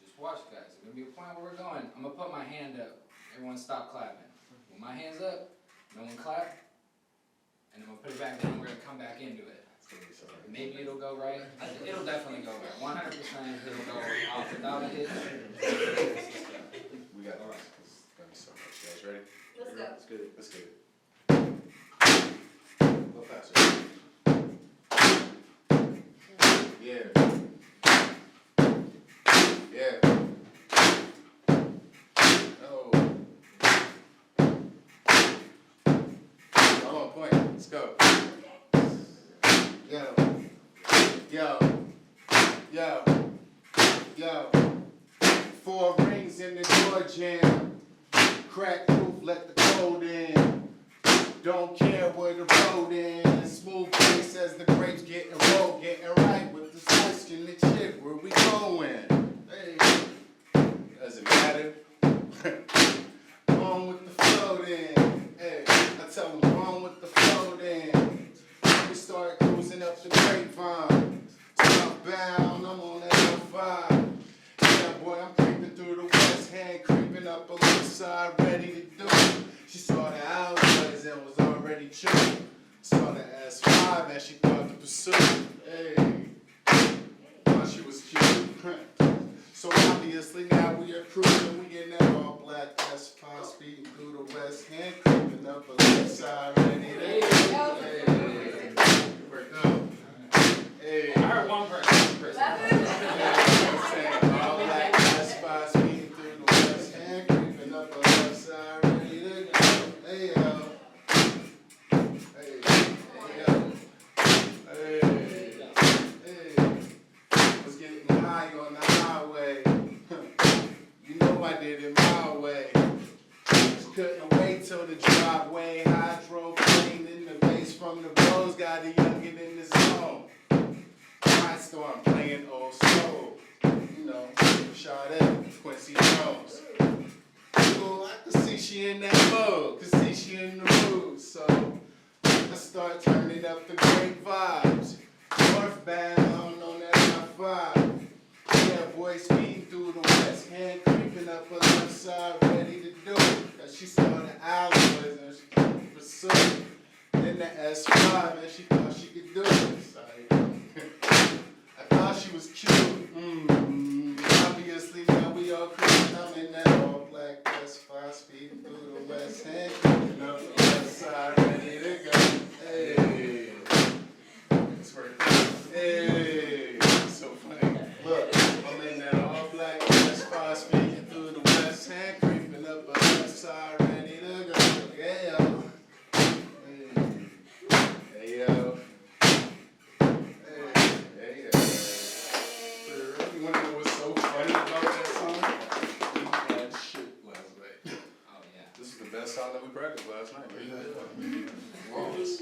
Just watch, guys. There's gonna be a point where we're going. I'm gonna put my hand up. Everyone stop clapping. When my hand's up, no one clap. And I'm gonna put it back down. We're gonna come back into it. Maybe it'll go right. It'll definitely go right. 100% it'll go off without a hitch. We got All right. this. Thank you so much. You guys ready? Let's go. Let's get it. Let's get it. A little faster. Yeah. Yeah. Oh. I'm on point. Let's go. Yo. Yo. Yo. Yo. 4 rings in the door jam. Crack roof, let the cold in. Don't care where the road ends. Smooth face as the grapes getting rolled. Getting right with the question, the chick, where we going? Hey. Doesn't matter. Going with the flow then. Hey, I tell them, going with the flow then. We start cruising up the grapevine. Southbound, I'm on that L5. Yeah, boy, I'm creeping through the west hand, creeping up alongside, ready to do it. She saw the houses and was already chilling. Saw the S5 and she thought to pursue. Hey, thought she was cute. So obviously now we are cruising, we in that all black S5 speeding through the west hand, creeping up alongside, ready to go. Hey, we're good. Hey. I heard one person. All black S5 speeding through the west hand, creeping up alongside, ready to go. Hey yo. Hey, hey yo. Hey, hey. Was getting high on the highway. You know I did it my way. Just couldn't wait till the driveway. Hydroplane in the bass from the bros. Got a youngin' in the zone. Storm playing old soul, you know, Sade, Quincy Jones. Well, I can see she in that mode, can see she in the mood, so I start turning up the great vibes. Northbound on that I-5. Yeah, boy, speeding through the west hand, creeping up her left side, ready to do it. Cause she saw the alleyways and she couldn't pursue. Then the S5 and she thought she could do it. I thought she was cute. Obviously now we all cruising. I'm in that all black S5 speeding through the west hand, creeping up the west side, ready to go. Hey, it's working. Hey, so funny. Look, I'm in that all black S5 speeding through the west hand, creeping up the west side, ready to go. Yeah, yo. Hey, yo. You wanna know what's so funny about that song? We had shit last night. Oh yeah. This is the best song that we practiced last night, right? Flawless.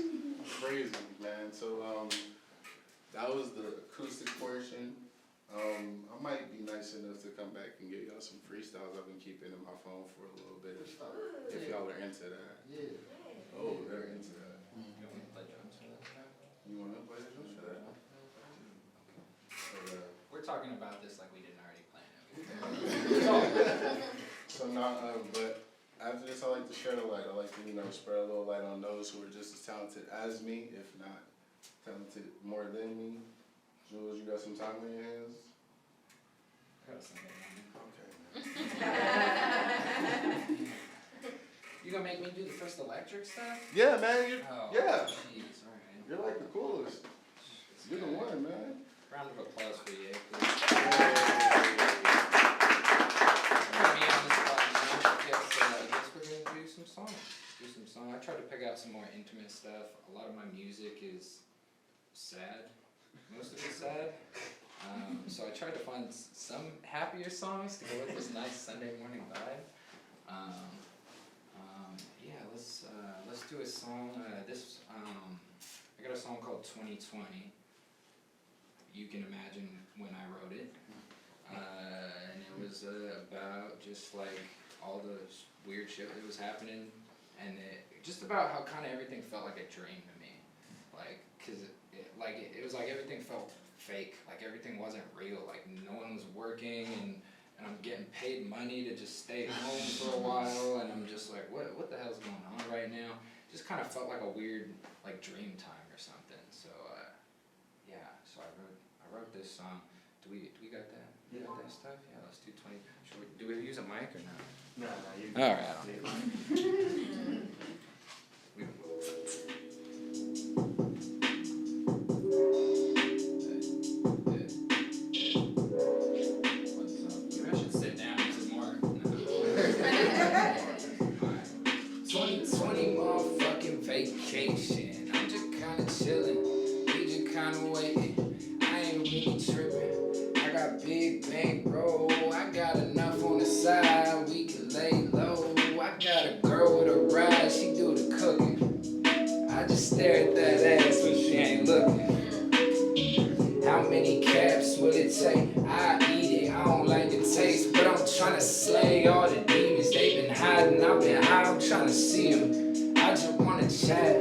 Crazy, man. So, that was the acoustic portion. I might be nice enough to come back and get y'all some freestyles I've been keeping in my phone for a little bit. If y'all are into that. Yeah. Oh, they're into that. You want me to play drums for this guy? You wanna play the drums for that? We're talking about this like we didn't already plan it. So not, but after this, I like to share the light. I like to, spread a little light on those who are just as talented as me, if not talented more than me. Jules, you got some time on your hands? I got something on Okay, man. You gonna make me do the first electric stuff? Yeah, man. Oh, Yeah. jeez, alright. You're like the coolest. You're the one, man. Round of applause for you, please. Hey. Me on the spot, I guess we're gonna do some songs. I tried to pick out some more intimate stuff. A lot of my music is sad. Most of it's sad. So I tried to find some happier songs to go with this nice Sunday morning vibe. Yeah, let's do a song. I got a song called 2020. You can imagine when I wrote it. And it was about just like all the weird shit that was happening, and just about how kind of everything felt like a dream to me. Like, cause it was like everything felt fake, like everything wasn't real, like no one was working, and I'm getting paid money to just stay home for a while, and I'm just like, what the hell's going on right now? Just kind of felt like a weird, like dream time or something. So, yeah, so I wrote this song. Do we got that? Yeah, that stuff. Yeah, let's do 20. Do we use a mic or not? No, you. All right. I don't need Maybe I should sit down. Is it more? No. Alright. 2020 motherfucking vacation. I'm just kinda chillin'. We just kinda waiting. I ain't really trippin'. I got big bankroll. I got enough on the side. We can lay low. I got a girl with a ride. She do the cooking. I just stare at that ass when she ain't looking. How many caps will it take? I eat it, I don't like the taste, but I'm tryna slay all the demons. They been hiding, I've been high, I'm tryna see them. I just wanna chat,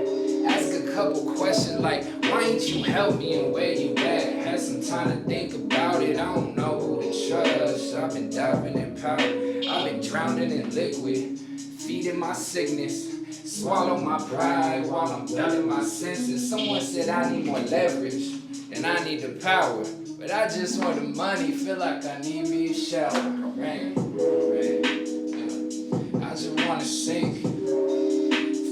ask a couple questions like, why ain't you help me and where you at? Had some time to think about it, I don't know who to trust. I've been diving in powder, I've been drowning in liquid, feeding my sickness. Swallow my pride while I'm dulling my senses. Someone said I need more leverage. And I need the power, but I just want the money, feel like I need me a shower. Rain, rain, yeah. I just wanna sink.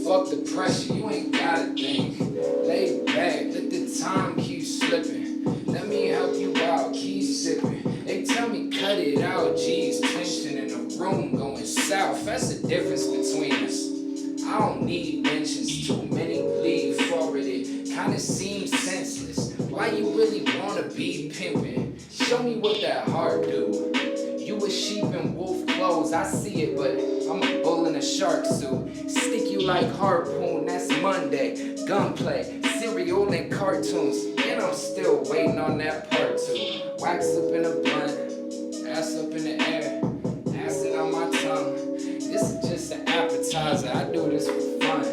Fuck the pressure, you ain't gotta think. Lay back, let the time keep slipping. Let me help you out, keep sipping. They tell me cut it out, geez, tension in the room going south. That's the difference between us. I don't need mentions, too many bleed forward, it kinda seems senseless. Why you really wanna be pimpin'? Show me what that heart do. You a sheep in wolf clothes, I see it, but I'm a bull in a shark suit. Stick you like harpoon, that's Monday. Gunplay, cereal and cartoons. And I'm still waiting on that part two. Wax up in a blunt, ass up in the air, acid on my tongue. This is just an appetizer, I do this for fun.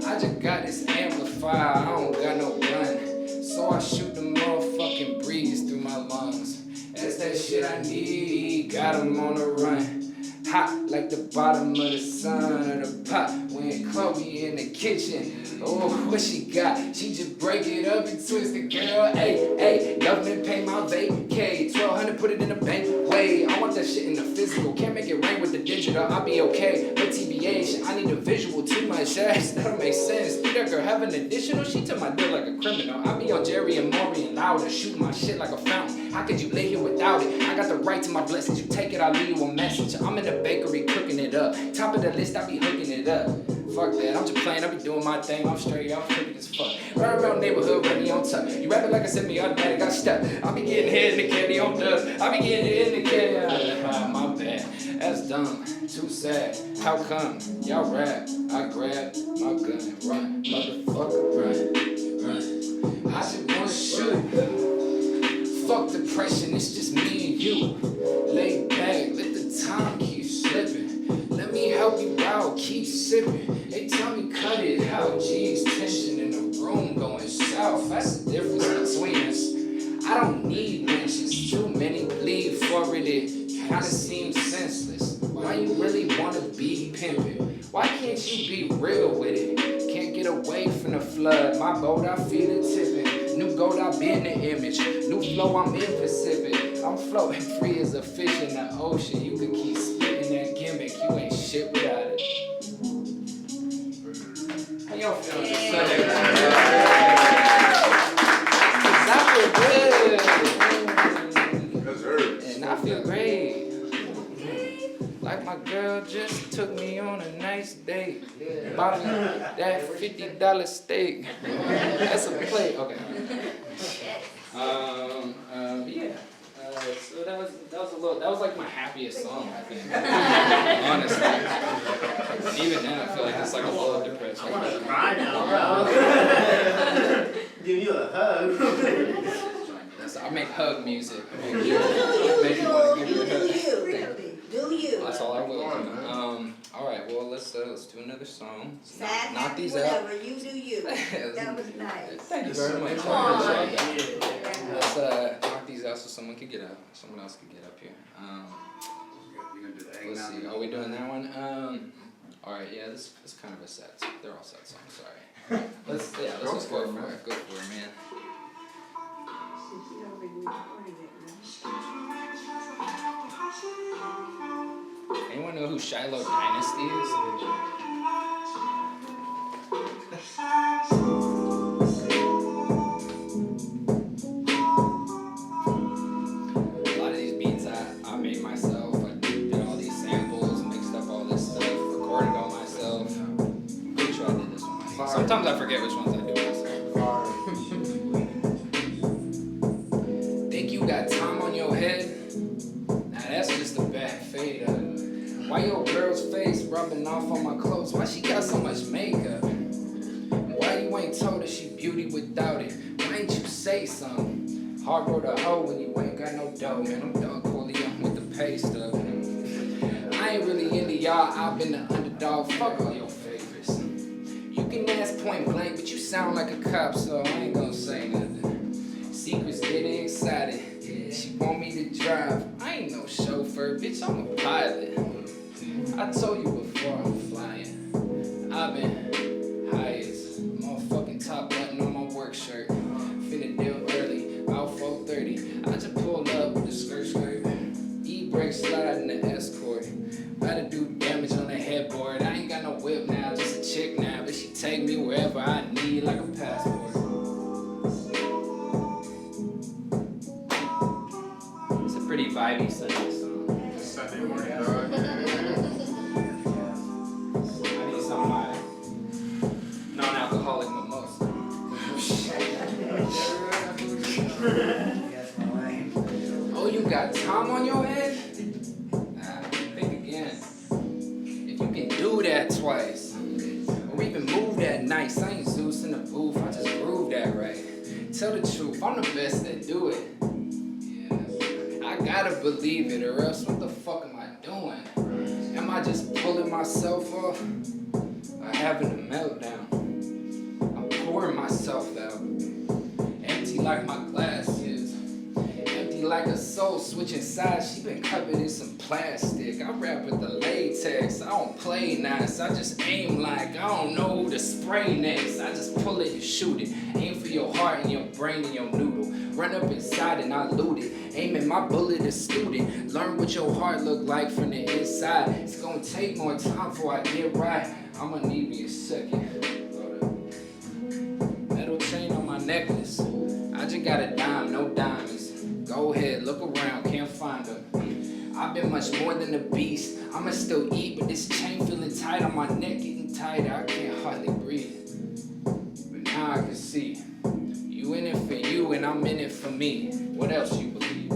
I just got this amplifier, I don't got no gun. So I shoot the motherfucking breeze through my lungs. That's that shit I need, got 'em on the run. Hot like the bottom of the sun or the pot when Chloe in the kitchen. Oh, what she got? She just break it up and twist it, girl. Hey, government pay my vacay. 1200, put it in the bank. Wait, I want that shit in the physical. Can't make it rain with the digital. I'll be okay. But TBH, I need a visual too much ass. That'll make sense. Did that girl have an additional? She took my deal like a criminal. I be on Jerry and Maury and louder, shoot my shit like a fountain. How could you lay here without it? I got the right to my blessings. You take it, I'll leave you a message. I'm in the bakery cooking it up. Top of the list, I be hooking it up. Fuck that, I'm just playing, I be doing my thing. I'm straight, I'm freaking as fuck. Right around neighborhood, ready on tuck. You rapping like a semi-automatic, got stuck. I be getting hit in the candy on dust. I be getting hit in the candy. My bad, that's dumb, too sad. How come? Y'all rap, I grab my gun and run. Motherfucker, run. I just wanna shoot. Fuck depression, it's just me and you. Lay back, let the time keep slipping. Let me help you out, keep sipping. They tell me cut it out, geez, tension in the room going south. That's the difference between us. I don't need mentions, too many bleed for it kinda seems senseless. Why you really wanna be pimpin'? Why can't you be real with it? Can't get away from the flood, my boat I feel it tipping. New gold I be in the image, new flow I'm in Pacific. I'm floating free as a fish in the ocean. You could keep spitting that gimmick, you ain't shit without it. How y'all feeling this Sunday? I feel good. That's hers. And I feel great. Like my girl just took me on a nice date. Bought me that $50 steak. That's a plate. Okay. Yeah. So that was like my happiest song, I think. Honestly. And even then, I feel like it's like a low of depression. I want to cry now, bro. Give you a hug. I make hug music. Do you? That's all I will. All right. Well, let's do another song. Knock these out. Whatever, you do you. That was nice. Thank you very much. Come on. I appreciate that. Let's knock these out so someone can get up. Someone else can get up here. Let's see. Are we doing that one? All right. Yeah. This is kind of a sad song. They're all sad songs. Sorry. Let's just go for it. Go for it, man. Since you already recorded it, right? Anyone know who Shiloh Dynasty is? A lot of these beats I made myself. I did all these samples, mixed up all this stuff, recorded all myself. Pretty sure I did this one. Sometimes I forget which ones I do myself. Think you got time on your head? Nah, that's just a bad fade. Why your girl's face rubbing off on my clothes? Why she got so much makeup? Why you ain't told her she beauty without it? Why ain't you say something? Hard road to hoe when you ain't got no dough, man. I'm Doug Corleone with the pay stuff. I ain't really into y'all, I've been the underdog. Fuck all your favorites. You can ask point blank, but you sound like a cop, so I ain't gonna say nothing. Secrets getting excited. She want me to drive. I ain't no chauffeur, bitch, I'm a pilot. I told you before I'm flying. I've been high as motherfucking top button on my work shirt. Finna deal early, about 4:30. I just pulled up with a skirt. E-brake slide in the escort. About to do damage on the headboard. I ain't got no whip now, just a chick now. But she take me wherever I need like a passport. It's a pretty vibey Sunday song. Sunday morning, dog. I need some of my non-alcoholic mimosa. Oh, you got Tom on your head? Nah, think again. If you can do that twice, or even move that nice, I ain't Zeus in the booth, I just groove that right. Tell the truth, I'm the best that do it. Yeah, I gotta believe it, or else what the fuck am I doing? Am I just pulling myself off, or having a meltdown? I'm pouring myself out, empty like my glass is. Empty like a soul switching sides, she been covered in some plastic. I rap with the latex, I don't play nice. I just aim like I don't know who to spray next. I just pull it and shoot it. Aim for your heart and your brain and your noodle. Run up inside and I loot it. Aiming my bullet a student. Learn what your heart look like from the inside. It's gonna take more time before I get right. I'ma need me a second. Metal chain on my necklace. I just got a dime, no diamonds. Go ahead, look around, can't find them. I've been much more than a beast. I'ma still eat, but this chain feeling tight on my neck, getting tighter. I can't hardly breathe. But now I can see. You in it for you, and I'm in it for me. What else you believe?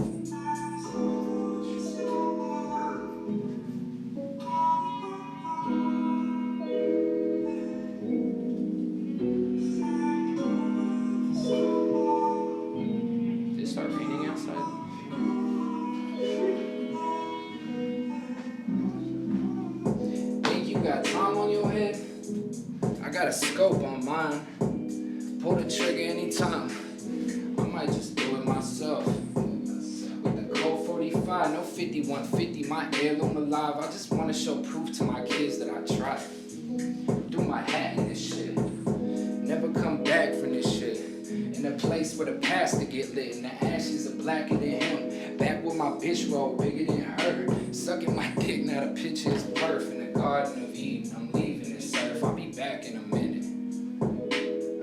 Did it start raining outside? Think you got time on your head? I got a scope on mine. Pull the trigger anytime. I might just do it myself. With the Colt 45, no 5150, my heirloom alive. I just wanna show proof to my kids that I tried. Do my hat in this shit. Never come back from this shit. In a place where the pastor get lit and the ashes are blacker than him. Back with my bitch roll bigger than her. Sucking my dick, now the picture is perf. In the Garden of Eden, I'm leaving this earth. I'll be back in a minute.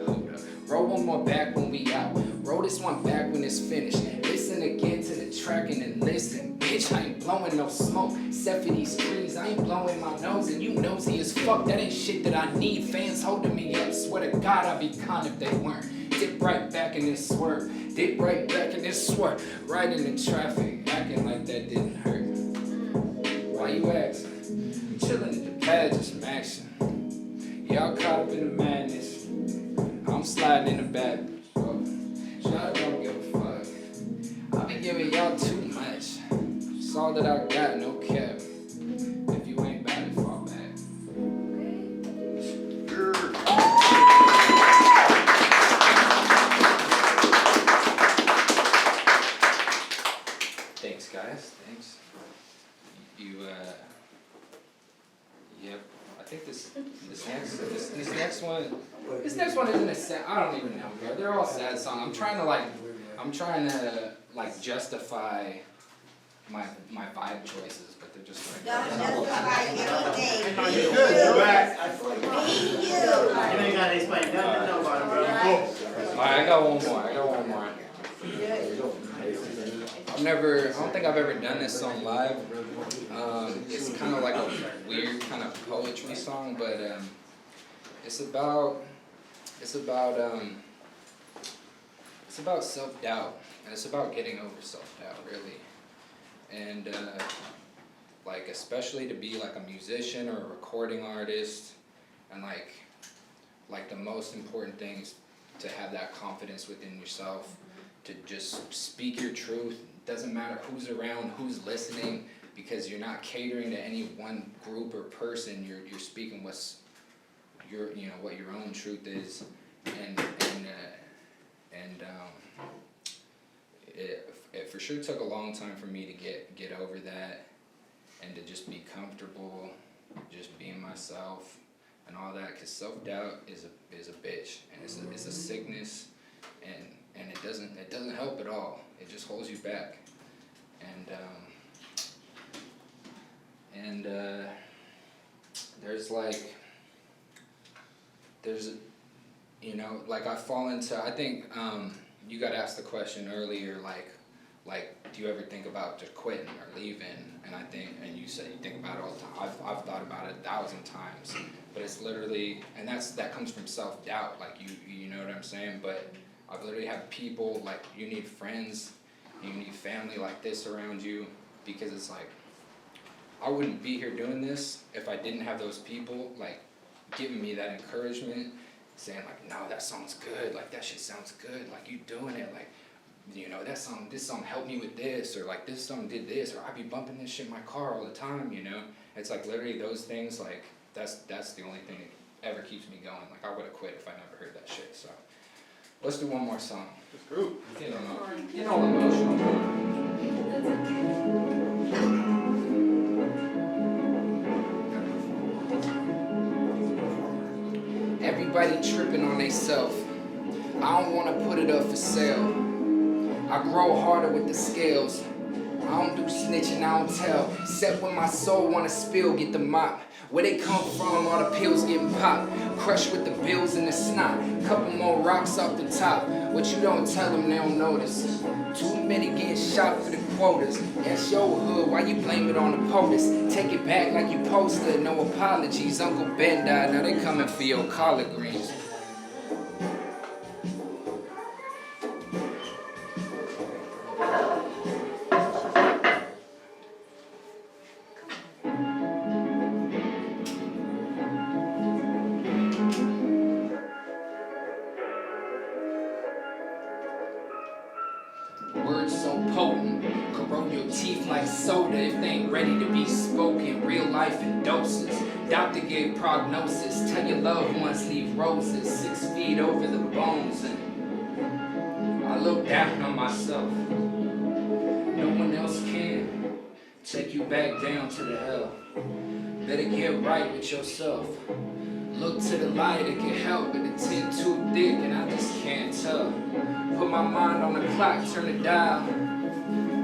Hold up. Roll one more back when we out. Roll this one back when it's finished. Listen again to the track and then listen. Bitch, I ain't blowing no smoke. Except for these trees, I ain't blowing my nose. And you nosy as fuck, that ain't shit that I need. Fans holding me up, swear to God I'd be con if they weren't. Dip right back in this swerve. Dip right back in this swerve. Right in the traffic, acting like that didn't hurt. Why you asking? I'm chilling at the pad, just maxing. Y'all caught up in the madness. I'm sliding in the back. Y'all don't give a fuck. I be giving y'all too much. It's all that I got, no cap. If you ain't about it, fall back. Thanks, guys. Thanks. Yep. I think this next one isn't a sad. I don't even know, bro. They're all sad songs. I'm trying to justify my vibe choices, but they're just like. Don't justify anything. Be You're good, you're you. back. I feel like Be you. you ain't gotta explain nothing to nobody, bro. Alright, I got one more. I don't think I've ever done this song live. It's kind of like a weird kind of poetry song, but it's about self-doubt, and it's about getting over self-doubt, really. And like, especially to be like a musician or a recording artist, and like the most important thing is to have that confidence within yourself, to just speak your truth. Doesn't matter who's around, who's listening, because you're not catering to any one group or person. You're speaking what's what your own truth is, and it for sure took a long time for me to get over that, and to just be comfortable, just being myself, and all that. Cause self-doubt is a bitch, and it's a sickness, and it doesn't help at all. It just holds you back, and I fall into, I think you got asked the question earlier, like do you ever think about just quitting or leaving? And you said you think about it all the time. I've thought about it 1,000 times, but it's literally, and that comes from self-doubt, like you know what I'm saying? But I've literally had people, like, you need friends, you need family like this around you, because it's like, I wouldn't be here doing this if I didn't have those people, like, giving me that encouragement, saying like, no, that song's good, like, that shit sounds good, like, you doing it, like, this song helped me with this, or like, this song did this, or I be bumping this shit in my car all the time, It's like, literally those things, like, that's the only thing that ever keeps me going. Like, I would've quit if I never heard that shit, so. Let's do one more song. Get all emotional. Everybody tripping on theyself. I don't wanna put it up for sale. I grow harder with the scales. I don't do snitching, I don't tell. Except when my soul wanna spill, get the mop. Where they come from, all the pills getting popped. Crushed with the bills and the snot. Couple more rocks off the top. What you don't tell them, they don't notice. Too many getting shot for the quotas. That's your hood, why you blame it on the POTUS? Take it back like you posted, no apologies. Uncle Ben died, now they coming for your collard greens. Words so potent, corrode your teeth like soda if they ain't ready to be spoken. Real life in doses. Doctor gave prognosis. Tell your loved ones leave roses 6 feet over the bones. And I look down on myself. No one else can take you back down to the hell. Better get right with yourself. Look to the light, it can help, but the tint too thick and I just can't tell. Put my mind on the clock, turn the dial.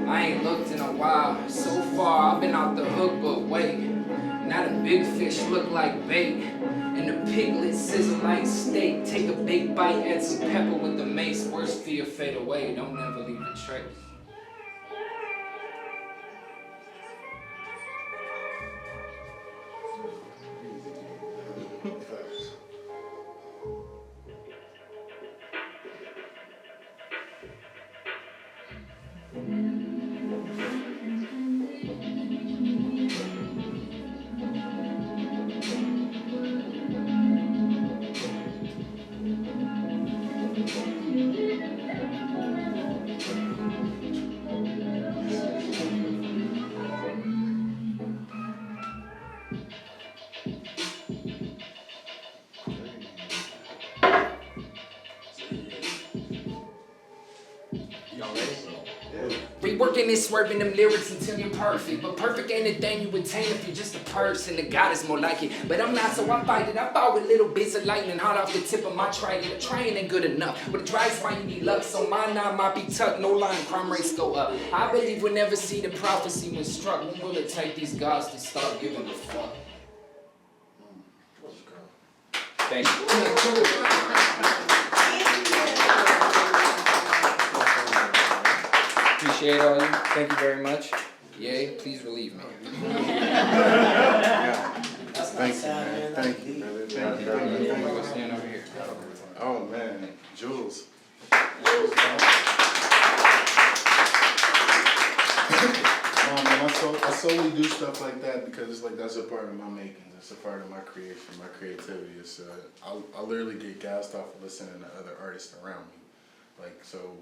I ain't looked in a while. So far, I've been off the hook, but wait. Now the big fish look like bait. And the piglet sizzle like steak. Take a big bite, add some pepper with the mace. Worst fear fade away, don't ever leave a trace. working and swerving them lyrics until you're perfect. But perfect ain't a thing you attain if you're just a person. The God is more like it. But I'm not, so I fight it. I fought with little bits of lightning hot off the tip of my trident. Trying ain't good enough. With a dry spine, you need luck. So mine now might be tucked. No line, crime rates go up. I believe we'll never see the prophecy when struck. When will it take these gods to stop giving a fuck? Thank you. Appreciate all you. Thank you very much. Yay, please relieve me. Thank you, man. Thank you, brother. Thank you. I'm gonna stand over here. Oh man, Jules. Man, I solely do stuff like that because it's like that's a part of my making. That's a part of my creation, my creativity. It's I literally get gassed off of listening to other artists around me. Like so,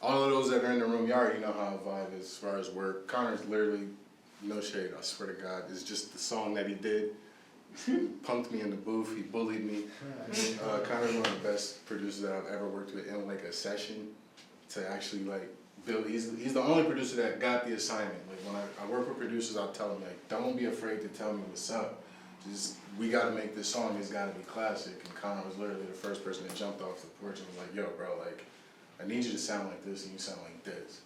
all of those that are in the room, you already know how I vibe as far as work. Connor's literally no shade. I swear to God, it's just the song that he did. He punked me in the booth. He bullied me. Connor's one of the best producers that I've ever worked with in like a session to actually like build. He's the only producer that got the assignment. Like when I work with producers, I'll tell them like, don't be afraid to tell me what's up. Just we got to make this song. It's got to be classic. And Connor was literally the first person that jumped off the porch and was like, yo, bro, like I need you to sound like this and you sound like this.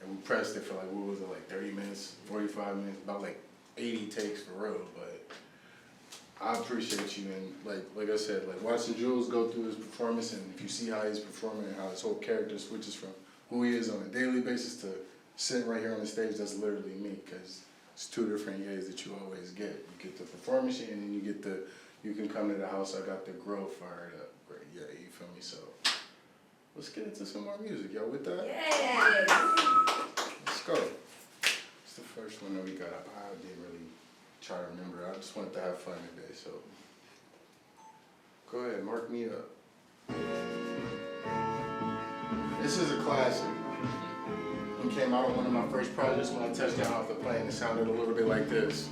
And we pressed it for like what was it like 30 minutes, 45 minutes, about like 80 takes for real, but. I appreciate you, and like I said, like watching Jules go through his performance, and if you see how he's performing and how his whole character switches from who he is on a daily basis to sitting right here on the stage, that's literally me, because it's two different yays that you always get. You get the performance, and then you can come to the house, I got the grill fired up, right? Yeah, you feel me? So let's get into some more music, y'all with that? Yeah. Let's go. It's the first one that we got. I didn't really try to remember. I just wanted to have fun today, so go ahead, mark me up. This is a classic. It came out on one of my first projects when I touched down off the plane. It sounded a little bit like this.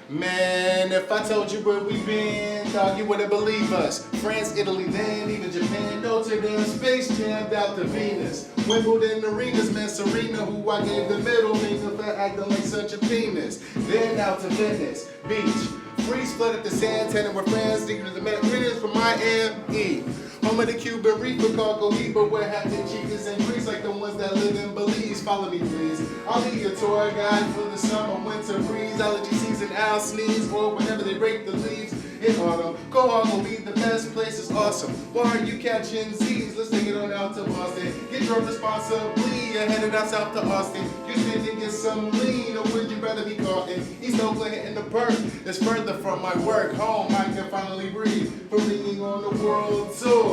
Man, if I told you where we been, dog, you wouldn't believe us. France, Italy, then even Japan. Notre Dame, Space Jam, out to Venus. Wimbledon arenas, man, Serena, who I gave the middle finger for acting like such a penis. Then out to Venice Beach. Freeze flood at the sand, tanning with friends, digging to the Mediterranean from Miami. Home of the Cuban reaper called Cohiba, where half the chicas in Greece like the ones that live in Belize. Follow me, please. I'll be your tour guide for the summer, winter breeze, allergy season, I'll sneeze, or whenever they break the leaves in autumn. Cohog will be the best place, it's awesome. Why are you catching Z's? Let's take it on out to Boston. Get drunk responsibly, you're headed out south to Austin. Houston to get some lean, or would you rather be caught in East Oakland hitting the perk? It's further from my work home, I can finally breathe. From being on the world tour.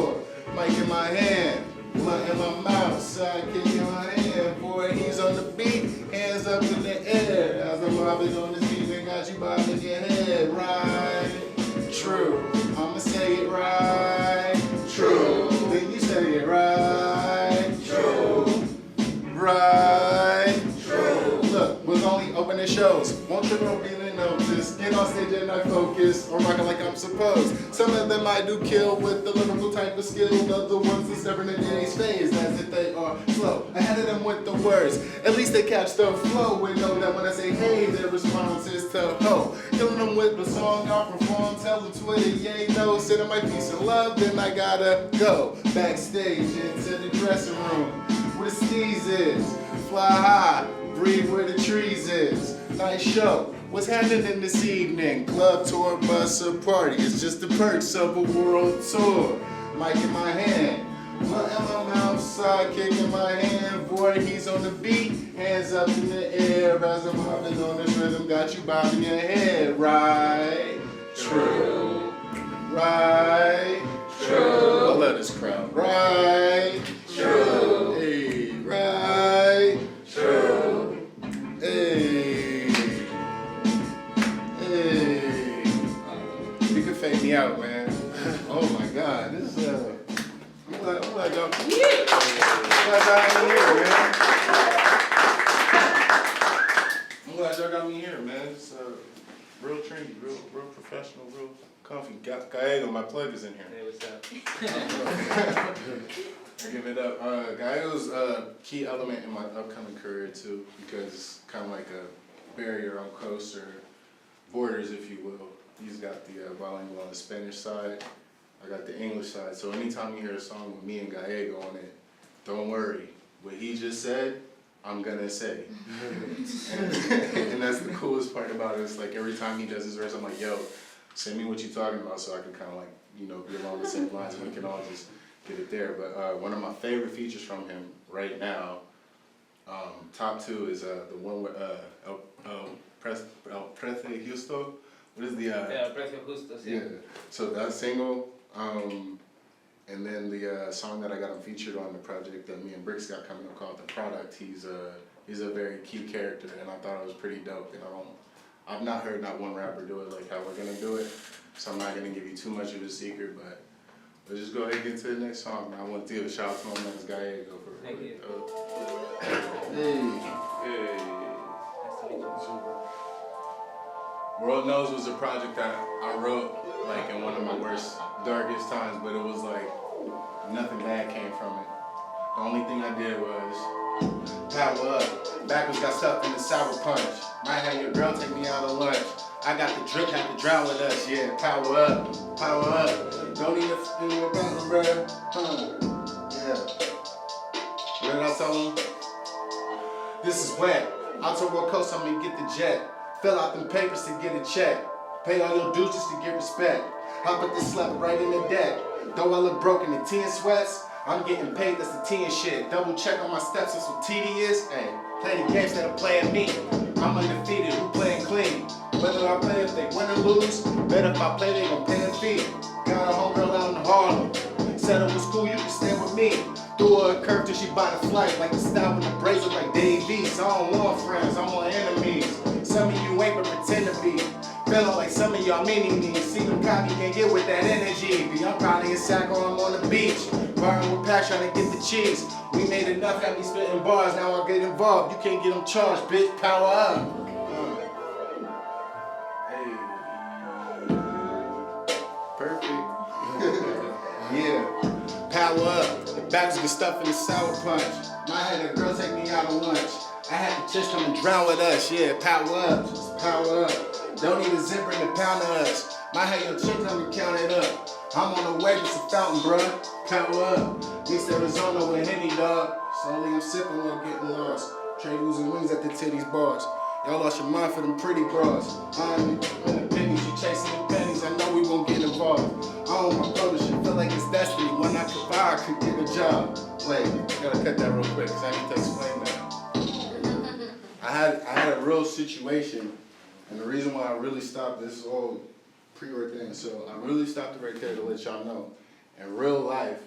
Mic in my hand, blunt in my mouth, sidekick in my hand. Boy, he's on the beat, hands up in the air. As I'm bobbing on the beat, and got you bobbing your head. Right, true. I'ma say it right, true. Then you say it right, true. Right, true. Look, was only opening shows. Won't trip on being notice. Get on stage and I focus, or rockin' like I'm supposed. Some of them I do kill with the lyrical type of skill. The ones that's stubborn in today's phase, as if they are slow. Ahead of them with the words. At least they catch the flow and know that when I say hey, their response is to ho. Killing them with the song I perform. Tell them Twitter, YaeKNOWS. Send them my peace and love, then I gotta go backstage into the dressing room where the sneeze is. Fly high, breathe where the trees is. Nice show. What's happening this evening? Club tour, bus, or party? It's just the perks of a world tour. Mic in my hand, blunt in my mouth, sidekick in my hand. Boy, he's on the beat, hands up in the air. As I'm bobbing on this rhythm, got you bobbing your head. Right, true. Right, true. I love this crowd. Right, true. Hey, right, true. Hey. You can fade me out, man. Oh my God, this is I'm glad y'all. I'm glad y'all got me here, man. I'm glad y'all got me here, man. It's real trendy, real professional, real comfy. Gallego, my plug is in here. Hey, what's up? Give it up. Gaio's a key element in my upcoming career too, because it's kind of like a barrier on coast or borders, if you will. He's got the bilingual on the Spanish side. I got the English side. So anytime you hear a song with me and Gallego on it, don't worry. What he just said, I'm gonna say. and that's the coolest part about it. It's like every time he does his verse, I'm like, yo, send me what you're talking about so I can kind of like, you know, be along the same lines and we can all just get it there. But one of my favorite features from him right now, top two is the one with El Precio Justo. What is the Yeah, Precio Justos. yeah. So that single, and then the song that I got him featured on the project that me and Bricks got coming up called The Product. He's a very key character, and I thought it was pretty dope. And I've not heard not one rapper do it like how we're gonna do it. So I'm not gonna give you too much of a secret, but let's just go ahead and get to the next song. I want to give a shout out to my man Gallego for Thank you. Hey. World Knows was a project that I wrote like in one of my worst, darkest times, but it was like nothing bad came from it. The only thing I did was power up. Backwards got stuffed in the sour punch. Might have your girl take me out to lunch. I got the drip, had to drown with us, yeah. Power up, power up. Don't even feel about them, bruh. Yeah. What did I tell him? This is wet. Out to World Coast, I'm gonna get the jet. Fill out them papers to get a check. Pay all your dues just to get respect. Hop at the slap right in the deck. Though I look broken in tea and sweats, I'm getting paid, that's the tea and shit. Double check on my steps, that's what TD is. Hey, play the games that are playing me. I'm undefeated, who playing clean? Whether I play if they win or lose, better if I play, they gon' pay a fee. Got a homegirl out in Harlem. Said it was cool, you can stand with me. Threw her a curve till she bought a flight. Like the style with the braids look like Davies. I don't want friends, I want enemies. Some of you ain't but pretend to be. Feeling like some of y'all mini-me. See them copy, can't get with that energy. Be I'm probably in Sac or I'm on the beach. Riding with packs trying to get the cheese. We made enough, had me spitting bars, now I get involved. You can't get them charged, bitch, power up. Perfect. Yeah. Power up. The bags get stuff in the sour punch. Might have a girl take me out to lunch. I had the chicks come and drown with us. Yeah, power up. Just power up. Don't need a zipper in the pound of us. Might have your chick come and count it up. I'm on the way to some fountain, bruh. Power up. Mixed Arizona with Henny, dog. Slowly I'm sipping while getting lost. Trey losing wings at the titties bars. Y'all lost your mind for them pretty bras. I'm in the pennies, you chasing the pennies. I know we won't get involved. I own my publishing, feel like it's destiny. When I could get a job. Wait, gotta cut that real quick, cause I need to explain that. I had a real situation, and the reason why I really stopped, this is all preordained, so I really stopped it right there to let y'all know. In real life,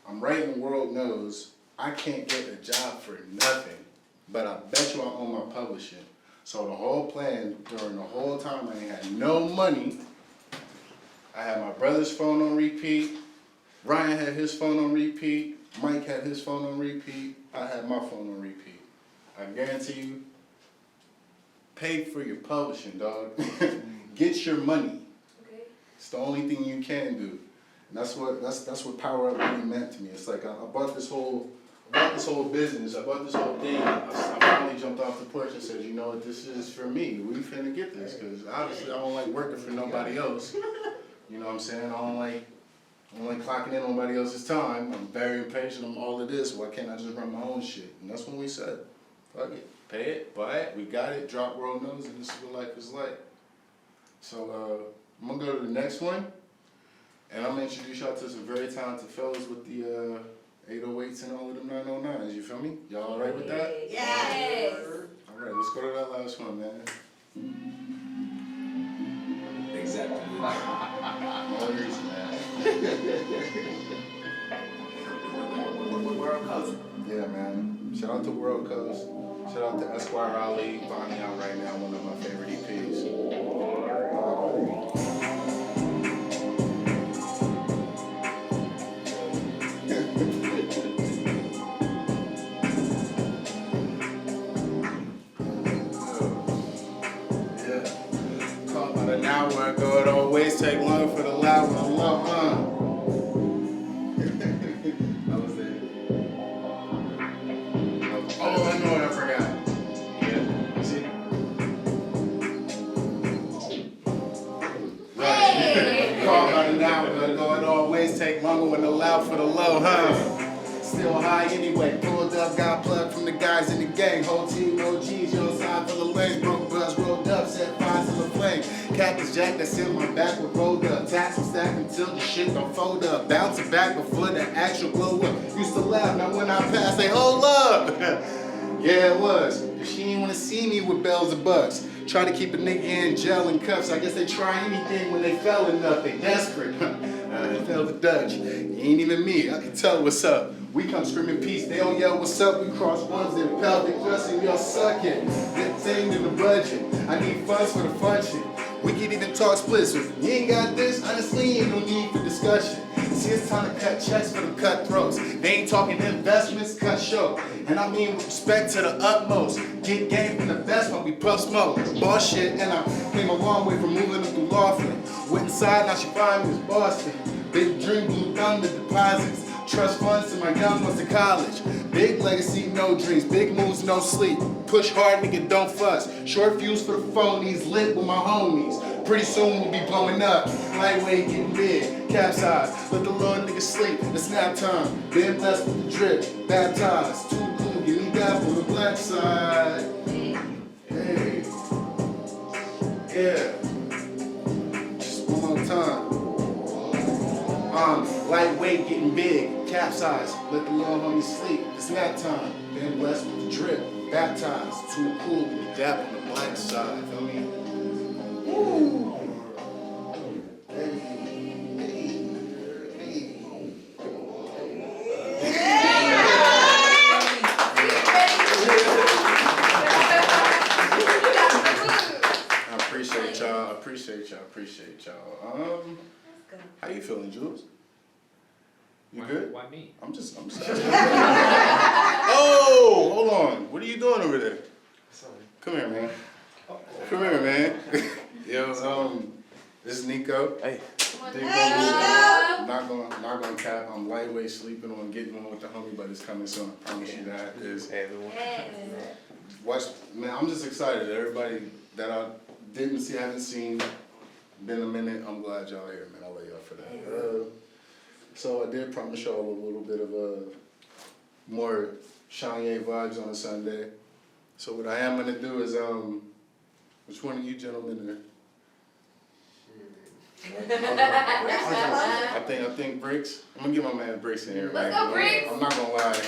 I'm writing World Knows. I can't get a job for nothing, but I bet you I own my publishing. So the whole plan, during the whole time I ain't had no money, I had my brother's phone on repeat, Ryan had his phone on repeat, Mike had his phone on repeat, I had my phone on repeat. I guarantee you, pay for your publishing, dog. Get your money. Okay. It's the only thing you can do. And that's what Power Up really meant to me. It's like I bought this whole business, I bought this whole thing. I finally jumped off the porch and said, you know what, this is for me. We finna get this, because obviously I don't like working for nobody else. You know what I'm saying? I don't like clocking in on nobody else's time. I'm very impatient, I'm all of this. Why can't I just run my own shit? And that's when we said, fuck it, pay it, buy it, we got it, drop World Knows, and this is what life is like. So I'm gonna go to the next one, and I'm gonna introduce y'all to some very talented fellas with the 808s and all of them 909s, you feel me? Y'all alright with that? Yes. Alright, let's go to that last one, man. Exactly. Always, man. World Coast. Yeah, man. Shout out to World Coast. Shout out to Esquire Ali, Bonnie out right now, one of my favorite EPs. Yeah. Call about an hour ago, it always take longer for the loud one. I love, I was there. now, but going always take longer when allowed for the low, huh? Still high anyway, pulled up, got plugged from the guys in the gang. Whole team OGs, yo, side full of lanes. Broke buzz, rolled up, set fire to the flame. Cactus Jack that's in my back with rolled up. Tax and stack until the shit don't fold up. Bouncing back before the actual blow up. Used to laugh, now when I pass, they hold up. Yeah, it was. She didn't want to see me with bells and bucks. Try to keep a nigga in jail and cuffs. I guess they try anything when they fell in nothing. Desperate. Fell the Dutch. You ain't even me. I can tell what's up. We come screaming peace. They don't yell what's up. We cross ones in pelvic thrust and y'all suck it. Good thing in the budget. I need funds for the function. We can even talk splits. If you ain't got this, honestly, ain't no need for discussion. See, it's time to cut checks for the cutthroats. They ain't talking investments, cut show. And I mean with respect to the utmost. Get game from the best when we puff smoke. Boss shit, and I came a long way from moving up through Loft. Went inside, now she find me as Boston. Big dream, blue thunder deposits. Trust funds to my young ones to college. Big legacy, no dreams. Big moves, no sleep. Push hard, nigga, don't fuss. Short fuse for the phonies, lit with my homies. Pretty soon we'll be blowing up. Lightweight getting big, capsize. Let the little nigga sleep. It's nap time. Been blessed with the drip, baptized. Too cool, give me that on the black side. Hey, yeah. Just one more time. Lightweight getting big, capsize. Let the little homie sleep. It's nap time. Been blessed with the drip, baptized. Too cool, give me that on the black side. Feel me? Woo! Hey, I appreciate y'all. How you feeling, Jules? You good? Why me? I'm sorry. Oh, hold on. What are you doing over there? Sorry. Come here, man. Come here, man. Yo, this is Nico. Hey. Not gonna cap. I'm lightweight sleeping on getting one with the homie, but it's coming soon. I promise you that. Man, I'm just excited. Everybody that I haven't seen, been a minute. I'm glad y'all here, man. I'll lay y'all for that. So I did promise y'all a little bit of more Shanye vibes on a Sunday. So what I am gonna do is which one of you gentlemen are? I think Bricks. I'm gonna get my man Bricks in here, man. Let's go, Bricks. I'm not gonna lie.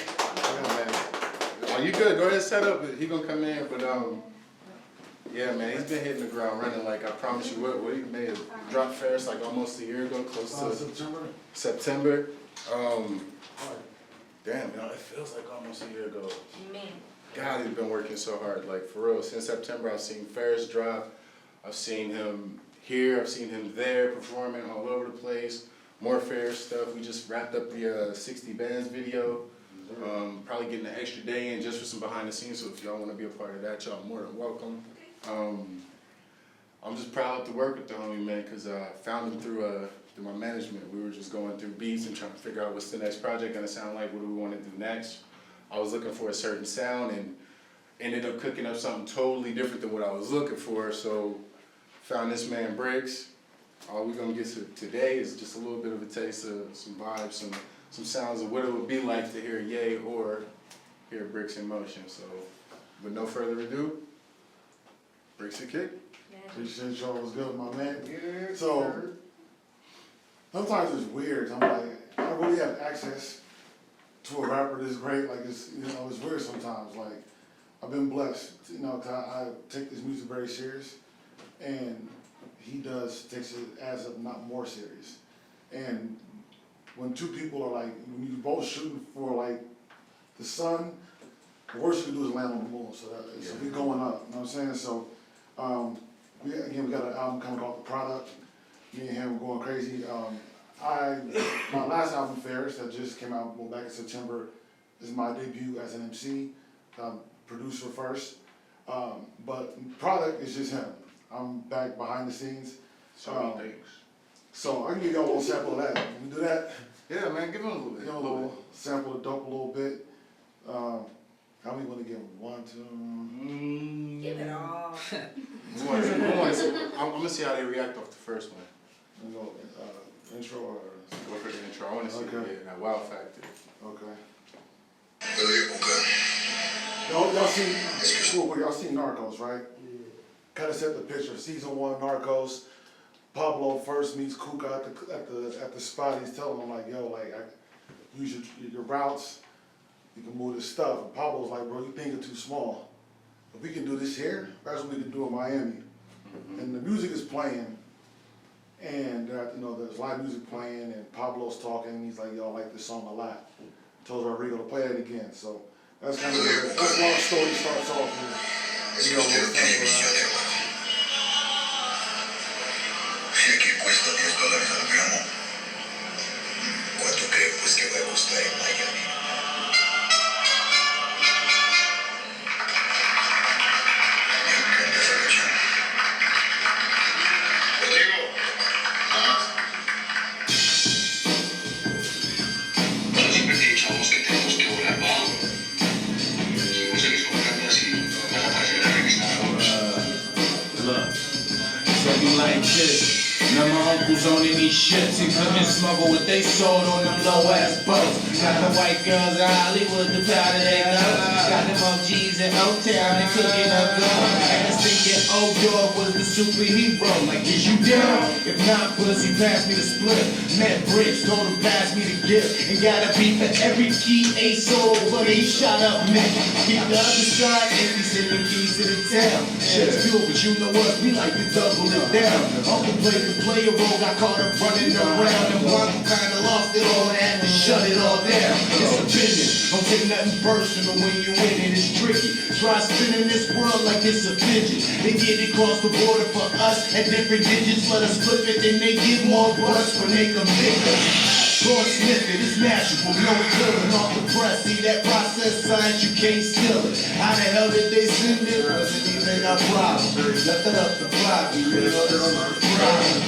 Oh, you good? Go ahead, set up. He gonna come in, but yeah, man, he's been hitting the ground running. Like I promise you, what he made a drop Ferris like almost a year ago, close to September. Damn, it feels like almost a year ago. Man. God, he's been working so hard. Like for real, since September, I've seen Ferris drop. I've seen him here. I've seen him there performing all over the place. More Ferris stuff. We just wrapped up the 60 Bands video. Probably getting an extra day in just for some behind the scenes. So if y'all want to be a part of that, y'all more than welcome. I'm just proud to work with the homie, man, because I found him through my management. We were just going through beats and trying to figure out what's the next project gonna sound like, what do we want to do next. I was looking for a certain sound and ended up cooking up something totally different than what I was looking for. So found this man Bricks. All we're gonna get to today is just a little bit of a taste of some vibes, some sounds of what it would be like to hear Ye or hear Bricks in motion. So with no further ado, Bricks a kick. Appreciate y'all. Was good, my man. So sometimes it's weird. I'm like, I really have access to a rapper this great. Like it's it's weird sometimes. Like I've been blessed, 'cause I take this music very serious, and he takes it as if not more serious. And when two people are like, when you both shooting for like the sun, the worst you can do is land on the moon. So we going up. You know what I'm saying? So we got an album coming called The Product. Me and him were going crazy. My last album, Ferris, that just came out back in September, is my debut as an MC. Producer first. But Product is just him. I'm back behind the scenes. So I can give y'all a little sample of that. Can we do that? Yeah, man, give him a little bit. Give him a little sample of dope a little bit. How many want to give him? 1, 2? Give it all. I'm gonna see how they react off the first one. There you go. intro or? Go for the intro. I want to see Okay. that wow factor. Okay. Y'all seen Narcos, right? Kind of set the picture. Season 1 Narcos. Pablo first meets Kuka at the spot. He's telling him like, yo, like, use your routes. You can move this stuff. And Pablo's like, bro, you think it's too small. If we can do this here, that's what we can do in Miami. And the music is playing, and there's live music playing, and Pablo's talking. And he's like, yo, I like this song a lot. Told Rodrigo to play it again. So that's kind of that's why the story starts off with, ¿Cuánto cree pues que va a costar en Miami? Me encanta esa canción. Rodrigo, bueno, siempre te he dicho a vos que tenemos que volar bajo. Seguimos en mis contratas y van a aparecer la revista. Look, so you like this. Now my uncles owning these ships and couldn't smuggle what they sold on them low ass boats. Got the white girls in Hollywood, the powder they know. Got them OGs in O-Town and cooking up gold. And thinking O-Dog was the superhero. Like, is you down? If not, pussy, pass me the split. Met Bricks, told him pass me the gift. And got a beat for every key A sold, but he shot up Mick. Get the other side, and he sent the keys to the town. Shit's good, but you know what? We like to double it down. Uncle played the player role, got caught up running around, and Blanco kinda lost it all and had to shut it all down. It's a business, don't take nothing personal when you in it, it's tricky. Try spinning this world like it's a fidget. They get it across the border for us at different digits, let us flip it, then they get more bust when they come bigger. Go and sniff it, it's natural, no killing off the press. See that process science, you can't steal it. How the hell did they send it? Wasn't even a problem. Left it up to fly, we really know this is a problem.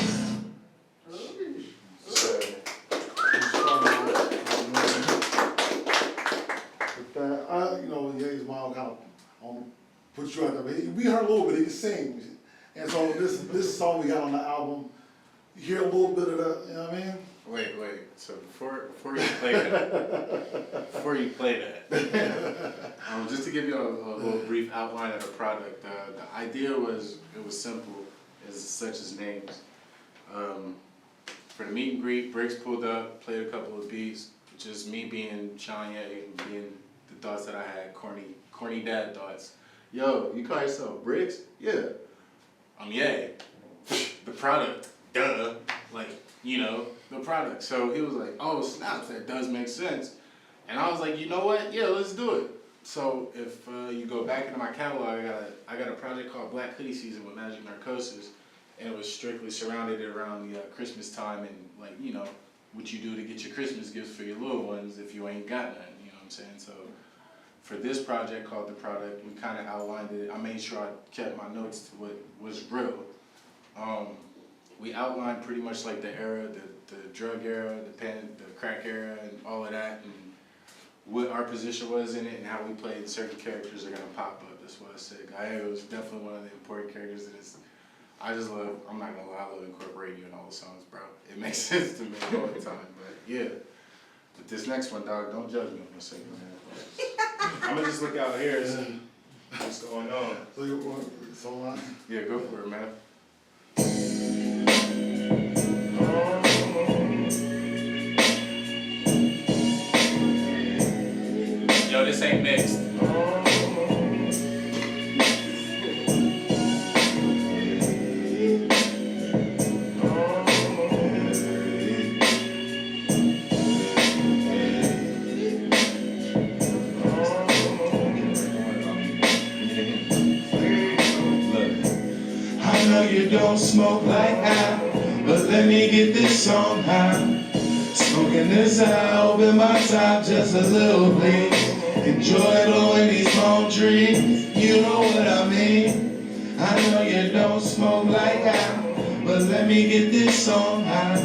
Ye's mom kind of put you out there. We heard a little bit, he could sing. And so this song we got on the album, you hear a little bit of that, you know what I mean? Wait. So before you play that, just to give you a little brief outline of the product, the idea was simple, such as names. For the meet and greet, Briggs pulled up, played a couple of beats, just me being Sean Ye, being the thoughts that I had, corny dad thoughts. Yo, you call yourself Briggs? Yeah. I'm Ye. The product, duh. Like, the product. So he was like, oh snaps, that does make sense. And I was like, you know what? Yeah, let's do it. So if you go back into my catalog, I got a project called Black Hoodie Season with Magic Narcosis, and it was strictly surrounded around the Christmas time and what you do to get your Christmas gifts for your little ones if you ain't got none. You know what I'm saying? So for this project called The Product, we kind of outlined it. I made sure I kept my notes to what was real. We outlined pretty much like the era, the drug era, the crack era, and all of that, and what our position was in it, and how we played certain characters are gonna pop up. That's what I said. Gallegos was definitely one of the important characters in this. I just love. I'm not gonna lie, I love incorporating you in all the songs, bro. It makes sense to me all the time. But yeah, but this next one, dog, don't judge me on a second, man. I'm gonna just look out here and see what's going on. So you want song? Yeah, go for it, man. Yo, this ain't mixed. I know you don't smoke like I, but let me get this song high. Smoking this high, open my top just a little bit. Enjoy blowing these palm trees, you know what I mean. I know you don't smoke like I, but let me get this song high.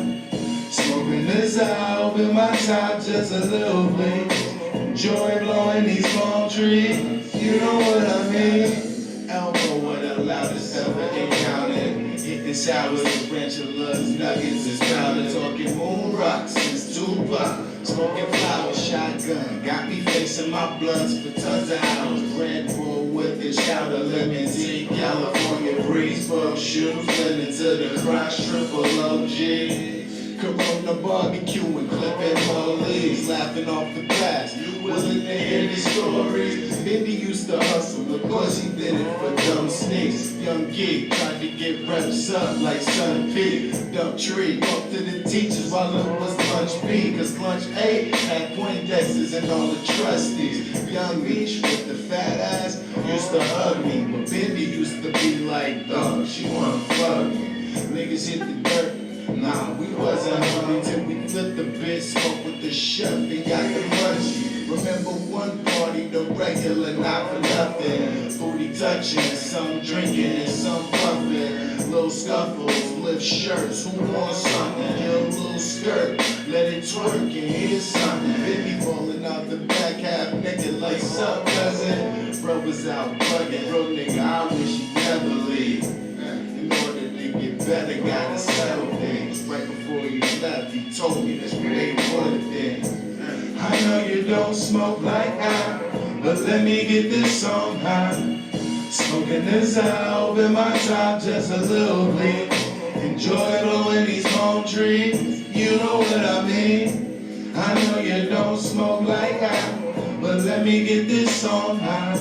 Smoking this high, open my top just a little bit. Enjoy blowing these palm trees, you know what I mean. Elbow with the loudest ever encountered. Hit the sour, tarantulas, nuggets, and powder, talking moon rocks since Tupac. Smoking flower, shotgun, got me facing my blunts for tons of hours. Red Bull with the chowder, lemon tea, California breeze, fuck shoes, leaning to the cross, triple OG. Corona barbecuing, clipping more leaves, laughing off the glass. You willing to hear the stories? Bendy used to hustle, of course he did it for dumb sneaks. Young geek tried to get reps up like Sun P. Dump tree, up to the teachers while it was lunch B. Cause lunch A had Poindexes and all the trustees. Young Beach with the fat ass used to hug me, but Bendy used to be like, dog, she wanna fuck me. Niggas hit the dirt. Nah, we wasn't hungry till we flipped the bitch, smoke with the chef and got the munchie. Remember one party, the regular, not for nothing. Booty touching, some drinking and some puffing. Little scuffles, lift shirts, who wants something? Your little skirt, let it twerk and here's something. Baby falling out the back, half naked like sup, cousin. Bro was out bugging, bro nigga, I wish he never leave. In order to get better, gotta settle things. Right before he left, he told me this way for the thing. I know you don't smoke like I, but let me get this song high. Smoking this out, open my top just a little bit. Enjoy blowing these palm trees, you know what I mean. I know you don't smoke like I, but let me get this song high.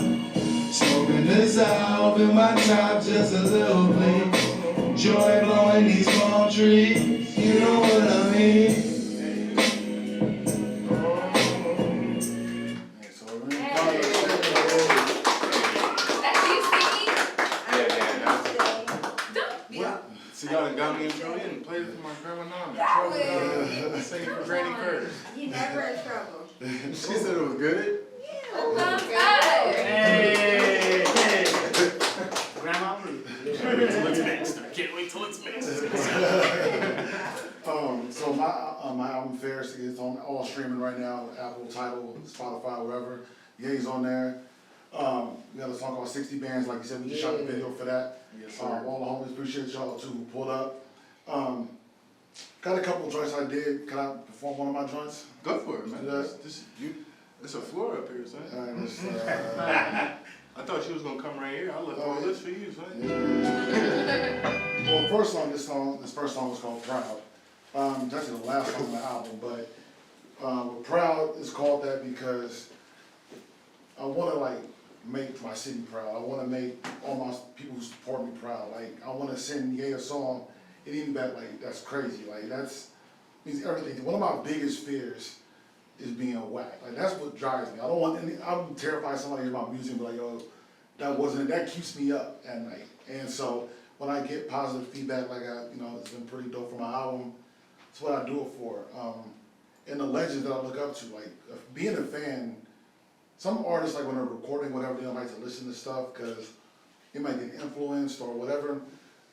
Smoking this out, open my top just a little bit. Enjoy blowing these palm trees, you know what I mean. So y'all done got me in trouble and played it for my grandma now. Sing for Granny first. You never in trouble. She said it was good. Hey, hey. Grandma approved. What's next? I can't wait till it's next. So my album Ferris is on all streaming right now, Apple, Tidal, Spotify, wherever. Ye's on there. We got a song called 60 Bands, like you said, we just shot the video for that. Yes, sir. All the homies, appreciate y'all too who pulled up. Got a couple joints I did. Can I perform one of my joints? Go for it, man. Yes. It's a floor up here, son. I thought you was gonna come right here. I left all this for you, son. Well, this first song was called Proud. It's actually the last song on the album, but Proud is called that because I want to make my city proud. I want to make all my people who support me proud. I want to send Ye a song, and even that that's crazy. That's means everything. One of my biggest fears is being whacked. That's what drives me. I don't want I'm terrified somebody hears my music and be like, yo, that keeps me up at night. And so when I get positive feedback it's been pretty dope for my album, it's what I do it for. And the legends that I look up to, being a fan, some artists when they're recording whatever, they don't like to listen to stuff because they might get influenced or whatever,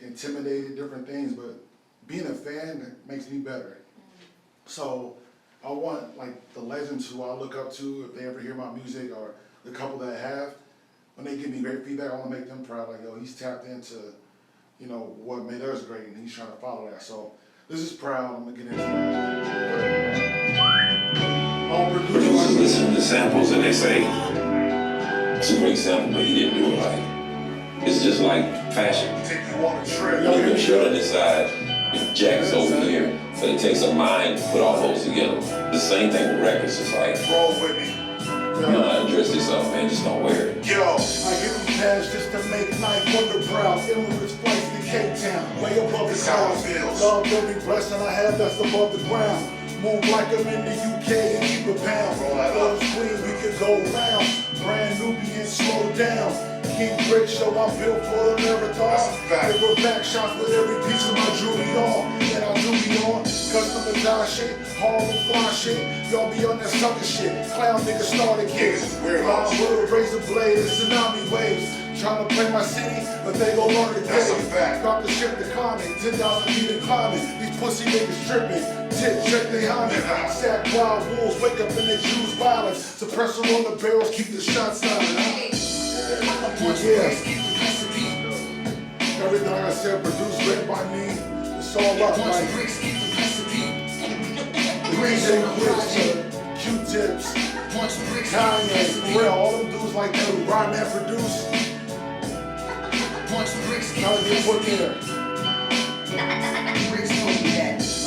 intimidated, different things, but being a fan makes me better. So I want the legends who I look up to, if they ever hear my music, or the couple that have, when they give me great feedback, I want to make them proud. Yo, he's tapped into, what made us great, and he's trying to follow that. So this is Proud. I'm gonna get into Producers listen to the samples and they say it's a great sample, but he didn't do it right. It's just like fashion. Take you on a trip. You can sure decide if Jack's over here, but it takes a mind to put all those together. The same thing with records. It's like, roll with me. you know how to dress this up, man. Just don't wear it. Yo, I give them cash just to make life wonder proud. Illinois flights to K-Town, way above the clouds. Love every blessing I have that's above the ground. Move like I'm in the UK and keep a pound. Love Queen, we could go round. Brand Nubian, slow down. King Brick show, I'm built for the marathon. Give her back shots with every piece of my jewelry on. And I do be on custom design shit, Harlem fly shit. Y'all be on that sucker shit. Clown niggas started gigs. Rhyme with a razor blade and tsunami waves. Trying to play my city, but they gon' learn the game. Start to shift the climate, 10,000 feet of climbing. These pussy niggas tripping. Tip, check they homie. Sack wild wolves, wake up and they choose violence. Suppressor on the barrels, keep the shots silent. Yeah. Everything I said produced right by me. It's all up like DJ Quick, Q-Tips, Kanye, for real, all them dudes like that who rhyme and produce. How to get put there.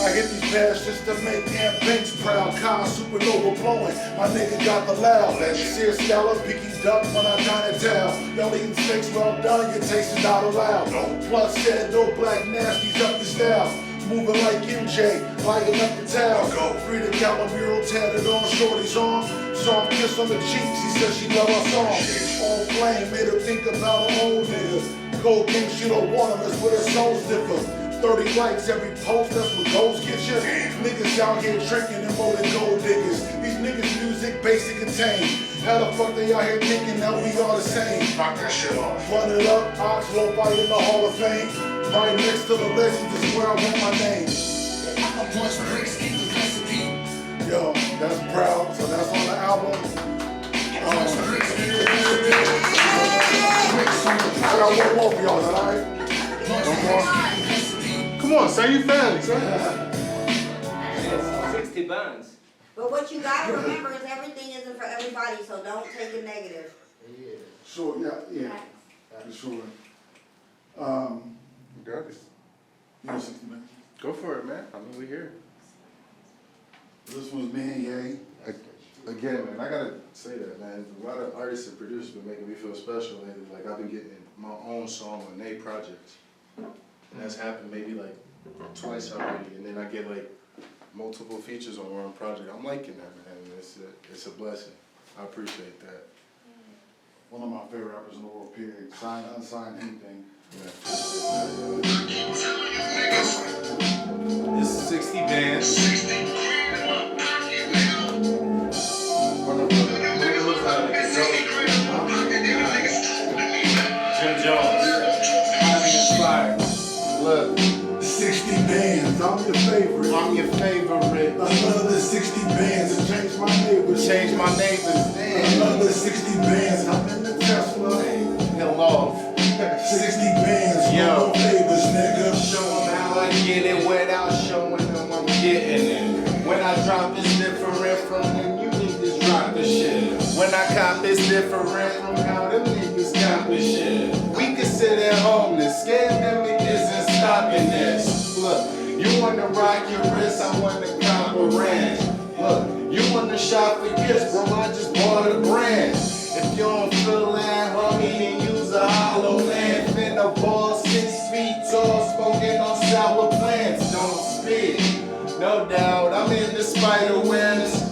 I hit these pads just to make Aunt Banks proud. Kyle supernova blowing, my nigga got the loud. Sear scallop, picky duck when I dine at town. Y'all eating steaks well done, your taste is not allowed. Plus said no black nasties up the style. Moving like MJ, lighting up the town. Free the Calamiro tatted on Shorty's arm. Soft kiss on the cheeks, he said she love our song. On flame, made her think about her old nigga. Gold king, she don't want him, that's where their souls differ. 30 likes every post, that's what goals get you. Niggas out here drinking and more than gold diggers. These niggas music basic and tame. How the fuck they out here thinking that we all the same? Knock that shit off. Run it up, Ox low fight in the Hall of Fame. Right next to the legends is where I want my name. Yo, that's proud, so that's on the album. I got one more for y'all, alright? One more. Come on, say you family, son. 60 buns. But what you gotta remember is everything isn't for everybody, so don't take it negative. Sure, yeah, for sure. You got it. You know 60 minutes. Go for it, man. I mean, we here. This one's me and Ye. Again, man, I gotta say that, man. A lot of artists and producers been making me feel special lately. Like, I've been getting my own song on their projects. And that's happened maybe like twice already. And then I get like multiple features on one project. I'm liking that, man. It's a blessing. I appreciate that. One of my favorite rappers in the world, period. Signed, unsigned, anything. This is 60 bands. Jim Jones. Highly inspired. Look, 60 bands, I'm your favorite. I'm your favorite. Another 60 bands to change my neighbors. Change my neighbors. Another 60 bands, I'm in the Tesla. And Loft. 60 bands, no more favors, nigga. Show them how I get it without showing them I'm getting it. When I drop, it's different from when you niggas drop the shit. When I cop, it's different from how them niggas cop the shit. We can sit at home, the scandemic isn't stopping this. Look, you wanna rock your wrist, I wanna cop a ranch. Look, you wanna shop for gifts, bro, I just bought a brand. If you don't feel that, homie, then use a hollow land. Finna ball 6 feet tall, smoking on sour plants. Don't spit, no doubt. I'm in the spider webs,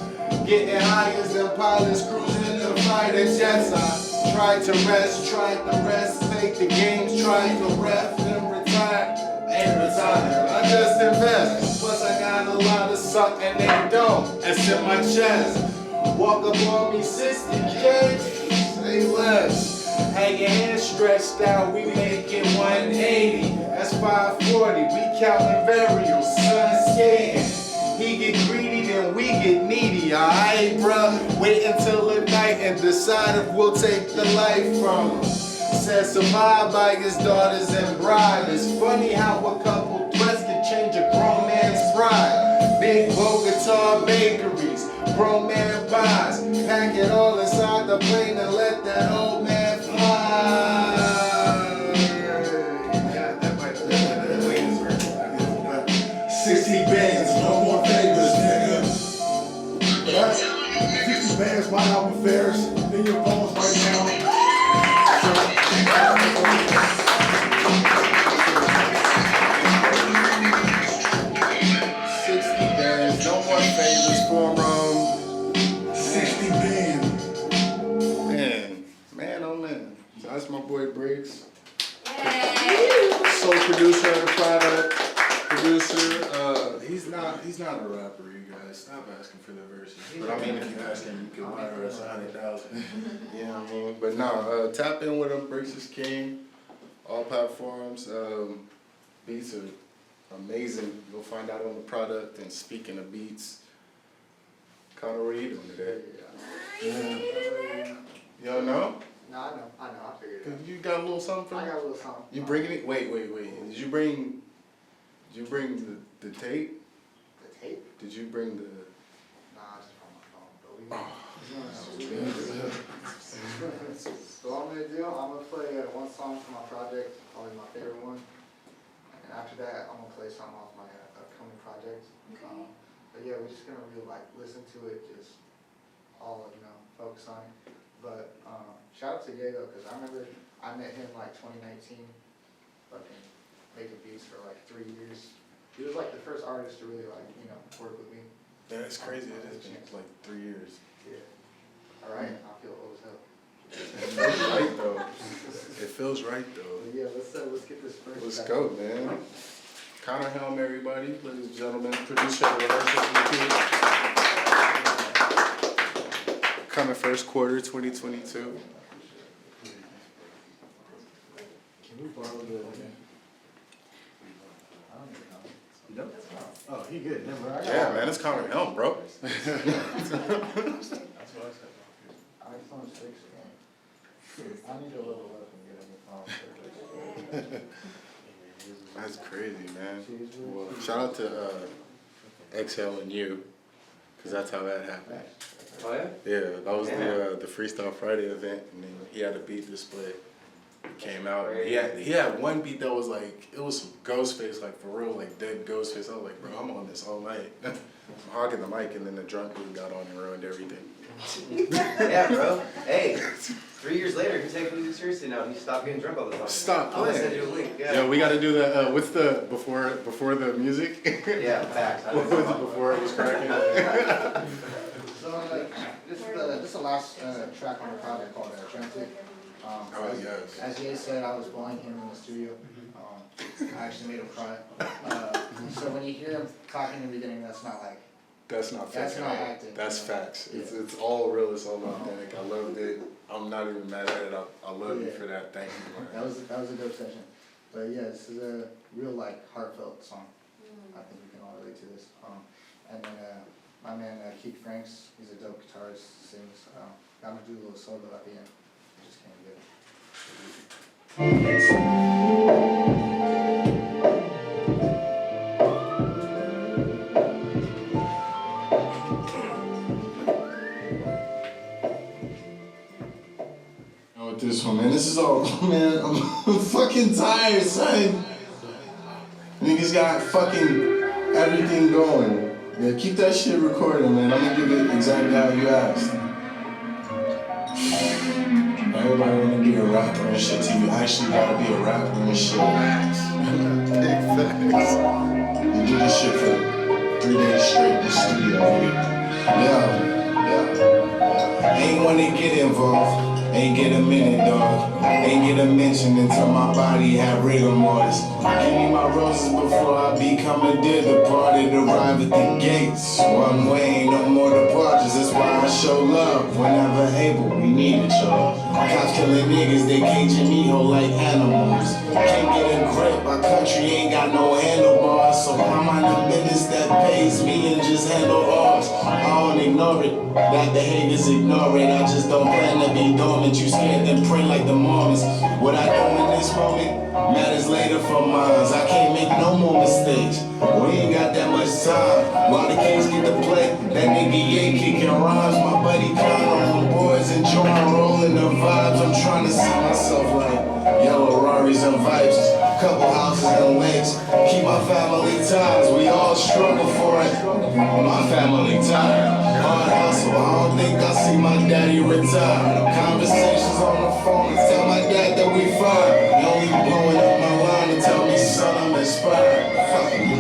getting higher than pilots cruising the fighter jets. I tried to rest, take the games, tried to ref, then retire. Ain't retired, I just invest. Plus I got a lot of suck and they don't. It's in my chest. Walk up on me 60K, say less. Have your hands stretched out, we make it 180. That's 540, we counting burials, sun skating. He get greedy, then we get needy, alright, bruh? Wait until the night and decide if we'll take the life from him. Said survived by his daughters and bride. It's funny how a couple threats can change a grown man's pride. Big Bogota bakeries, grown man buys. Pack it all inside the plane and let that old man fly. Yeah, that might have been the latest version. 60 bands, no more favors, nigga. But 60 bands, my album fares. In your phones right now. 60 bands, no more favors for 60 bands. Man, oh man. So that's my boy Briggs. Yay! Sole producer of the product. Producer. He's not a rapper, you guys. Stop asking for the verses. But I mean, if you ask him, you can wire us 100,000. You know what I mean? But no, tap in with him. Briggs is king. All platforms. Beats are amazing. You'll find out on the product. And speaking of beats, Connor, what are you doing today? You don't know? No, I know, I figured it out. You got a little something for me? I got a little something. You bringing it? Wait. Did you bring the tape? The tape? Did you bring the? Nah, just from my phone, but we So what I'm gonna do, I'm gonna play one song from my project, probably my favorite one. And after that, I'm gonna play something off my upcoming project. Okay. But yeah, we're just gonna really like listen to it, just all, focus on it. But shout out to Ye though, cause I remember I met him like 2019, fucking making beats for like 3 years. He was like the first artist to really like, work with me. Yeah, it's crazy. It has been like 3 years. Yeah. Alright, I feel old as hell. It feels right though. It feels right though. But yeah, let's get this first. Let's go, man. Connor Helm, everybody, ladies and gentlemen, producer of the rehearsal. Coming first quarter 2022. Can we borrow the? You know? Oh, he good. Never. Yeah, man, it's Connor Helm, bro. That's what I said. iPhone 6, man. I need to level up and get a new phone. That's crazy, man. Well, shout out to Exhale and You, because that's how that happened. Oh yeah? Yeah, that was the Freestyle Friday event, and then he had a beat display. Came out. He had one beat that was like, it was some Ghostface, like for real, like dead Ghostface. I was like, bro, I'm on this all night. I'm hogging the mic, and then the drunk dude got on and ruined everything. Yeah, bro. Hey, 3 years later, he's taking it seriously now. He stopped getting drunk all the time. Stop I'm gonna playing. send you a link. Yeah. Yo, we got to do the what's the before the music? Yeah, facts. What was it before it was cracking? So like, this is the last track on the project called Transit. Oh yes. As Ye said, I was blowing him in the studio. I actually made him cry. So when you hear him talking in the beginning, that's not like. That's not That's faking not it. acting. That's facts. Yeah. It's all real. It's all authentic. I loved it. I'm not even mad at it. I love you for that. Thank you. That was a dope session. But yeah, this is a real like heartfelt song. I think we can all relate to this. And then my man Keith Franks, he's a dope guitarist, sings. I'm gonna do a little solo at the end. I just can't get it. Oh, with this one, man. This is all, man. I'm fucking tired, son. Niggas got fucking everything going. Yeah, keep that shit recording, man. I'm gonna give it exactly how you asked. Everybody wanna be a rapper and shit till you actually gotta be a rapper and shit. Big facts. You do this shit for 3 days straight in the studio, nigga. Yeah. Ain't wanna get involved. Ain't get a minute, dog. Ain't get a mention until my body had rigor mortis. Give me my roses before I become a dear departed. Arrive at the gates. One way, ain't no more departures. That's why I show love whenever able. We need it, y'all. Cops killing niggas, they caging me whole like animals. Can't get a grip, our country ain't got no handlebars. So I'm on the business that pays me and just handle ours. I don't ignore it, that the haters ignore it. I just don't plan to be dormant. You scared then pray like the Mormons. What I do in this moment matters later for mines. I can't make no more mistakes. We ain't got that much time. While the kids get to play, that nigga Ye kicking rhymes. My buddy Connor on the boards enjoying rolling the vibes. I'm trying to see myself like yellow Rarries and Vipes. Couple houses and lakes. Keep my family ties. We all struggle for it. My family tired. Hard hustle. I don't think I see my daddy retire. Conversations on the phone. Tell my dad that we fine. You only blowing up my line and tell me, son, I'm inspired. Fucking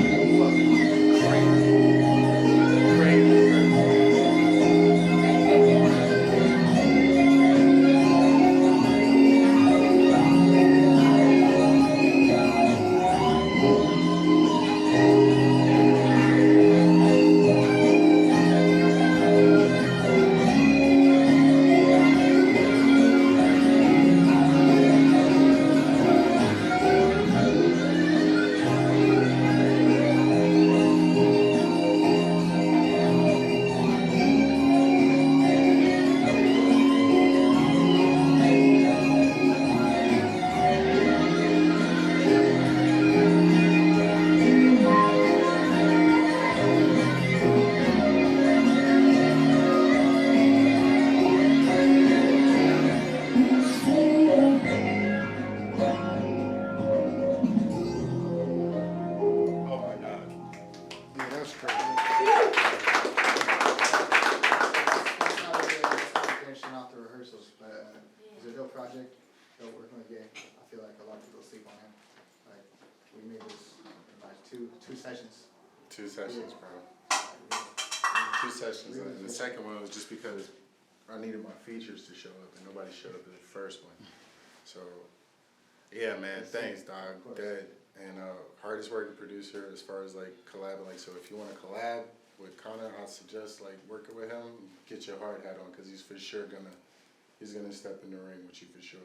sleep on him. Like, we made this in like two sessions. 2 sessions, bro. Like, 2 sessions. And the second one was just because I needed my features to show up, and nobody showed up in the first one. So, yeah, man, thanks, dog. Dead. And hardest working producer as far as like collabing. Like, so if you want to collab with Connor, I'd suggest like working with him. Get your hard hat on, because he's for sure gonna step in the ring with you for sure.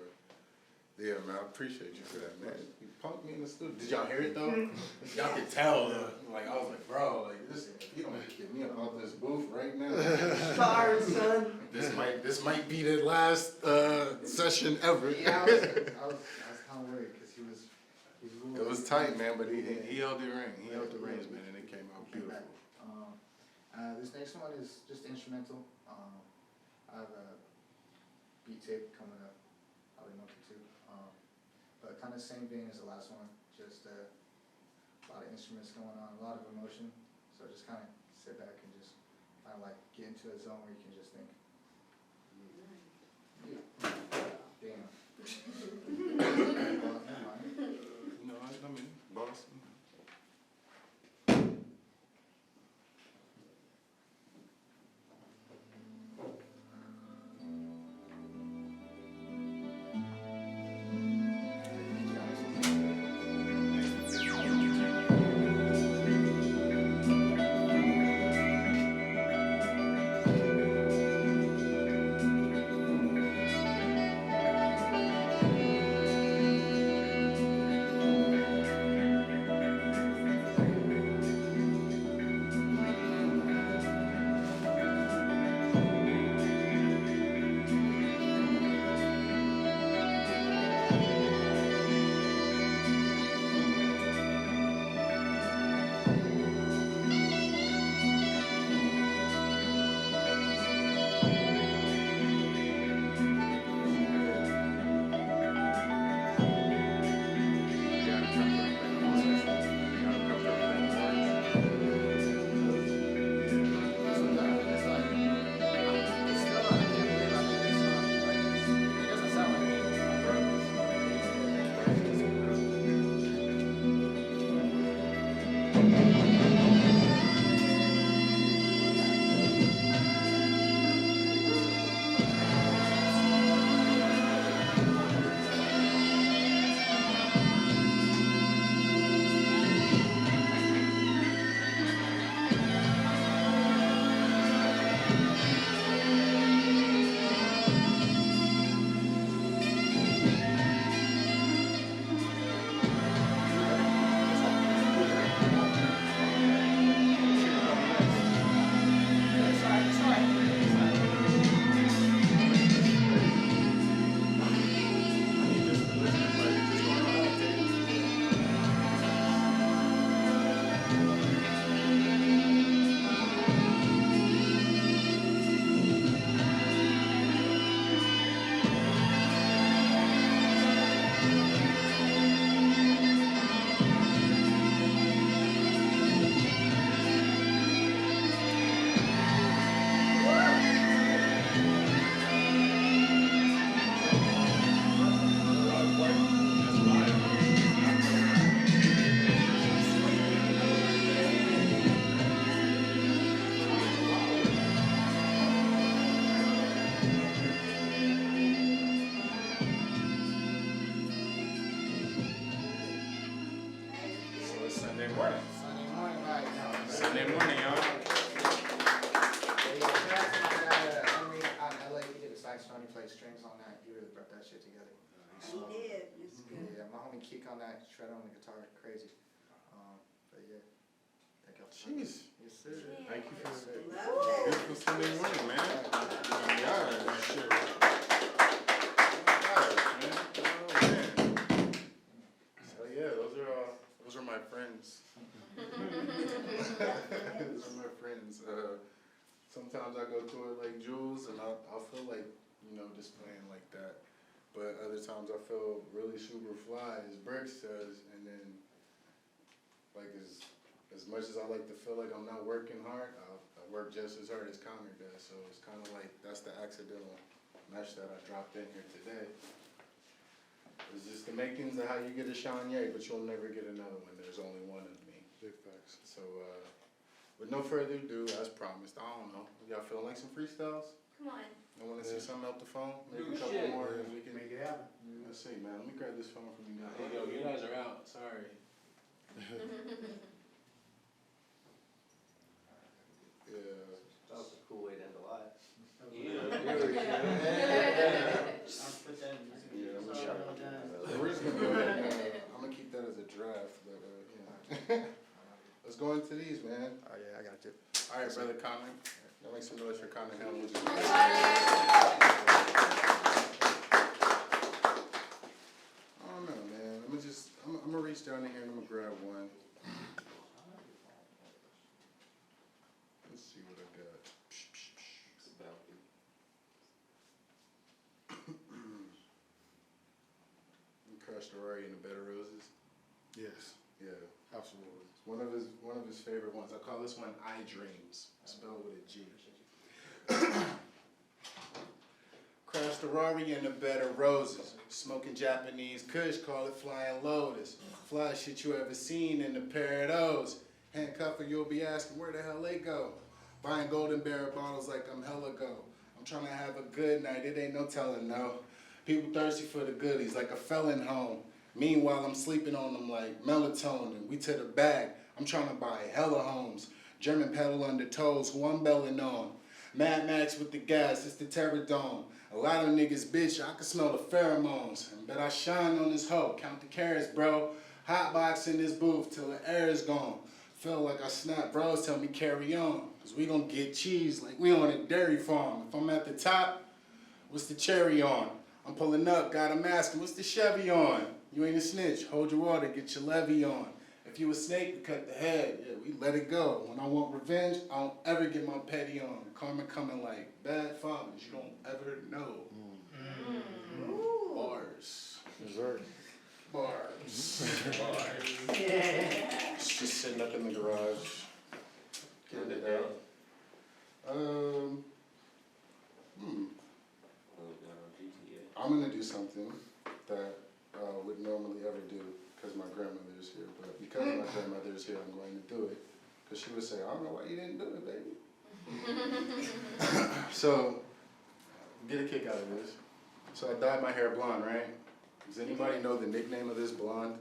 Yeah, man, I appreciate you for that, man. You punked me in the studio. Did y'all hear it though? Y'all could tell. Like, I was like, bro, like this. If you don't get me up out this booth right now. sorry, son. This might be the last session ever. Yeah, I was kind of worried because he was a little. It was tight, man, but he held the ring. He held the reins, man, and it came out beautiful. This next one is just instrumental. I have a beat tape coming up, probably a month or two. But kind of same vein as the last one, just a lot of instruments going on, a lot of emotion. So just kind of sit back and just kind of like get into a zone where you can just think. Damn. Well, never mind. No, I mean, Boston. On that shred on the guitar, crazy. But yeah, thank you. Jeez. Yes, sir. Thank you for that Love beautiful Sunday morning, man. Yeah, shit. So yeah, those are my friends. Those are my friends. Sometimes I go through it like Jules, and I'll feel like, just playing like that. But other times I feel really super fly, as Bricks says, and then, like, as much as I like to feel like I'm not working hard, I work just as hard as Connor does. So it's kind of like, that's the accidental mesh that I dropped in here today. But It's just the makings of how you get a Sean Ye, but you'll never get another one. There's only one of me. Big facts. So, with no further ado, as promised, I don't know. Y'all feeling like some freestyles? Come on. I want to see something out the phone. Maybe a Good couple shit. more, and we can Make it happen. Let's see, man. Let me grab this phone from you guys. Hey, yo, you guys are out. Sorry. Yeah. That was a cool way to end the live. I'll put that in. Yeah, I'm Sorry sure. about that. We're just gonna go ahead and, I'm gonna keep that as a draft, but, yeah. Let's go into these, man. Oh, yeah, I got you. All right, brother Connor. Y'all make some noise for Connor Hamilton. I don't know, man. I'm gonna reach down in here and I'm gonna grab one. Let's see what I got. Crushed Are in the Bed of Roses. Yes, Yeah. absolutely. One of his favorite ones. I call this one I Dreams, spelled with a G. Crashed a Rari in a bed of roses, smoking Japanese Kush, call it Flying Lotus. Fly shit you ever seen in a pair of those. Handcuffer, you'll be asking where the hell they go. Buying golden bear bottles like I'm hella go. I'm trying to have a good night, it ain't no telling no. People thirsty for the goodies like a felon home. Meanwhile, I'm sleeping on them like melatonin. We to the bag. I'm trying to buy hella homes. German pedal under toes, who I'm belling on. Mad Max with the gas, it's the Terror Dome. A lot of niggas, bitch, I can smell the pheromones. And bet I shine on this hoe. Count the carats, bro. Hotbox in this booth till the air is gone. Feel like I snap, bros, tell me carry on. Cause we gon' get cheese like we on a dairy farm. If I'm at the top, what's the cherry on? I'm pulling up, got a mask, what's the Chevy on? You ain't a snitch, hold your water, get your levy on. If you a snake, we cut the head, yeah, we let it go. When I want revenge, I don't ever get my petty on. Karma coming like bad fathers, you don't ever know. Bars. Dessert. Bars. Just sitting up in the garage, getting it out. I'm gonna do something that I would normally ever do because my grandmother is here, but because my grandmother is here, I'm going to do it. Because she would say, I don't know why you didn't do it, baby. So, get a kick out of this. So I dyed my hair blonde, right? Does anybody know the nickname of this blonde?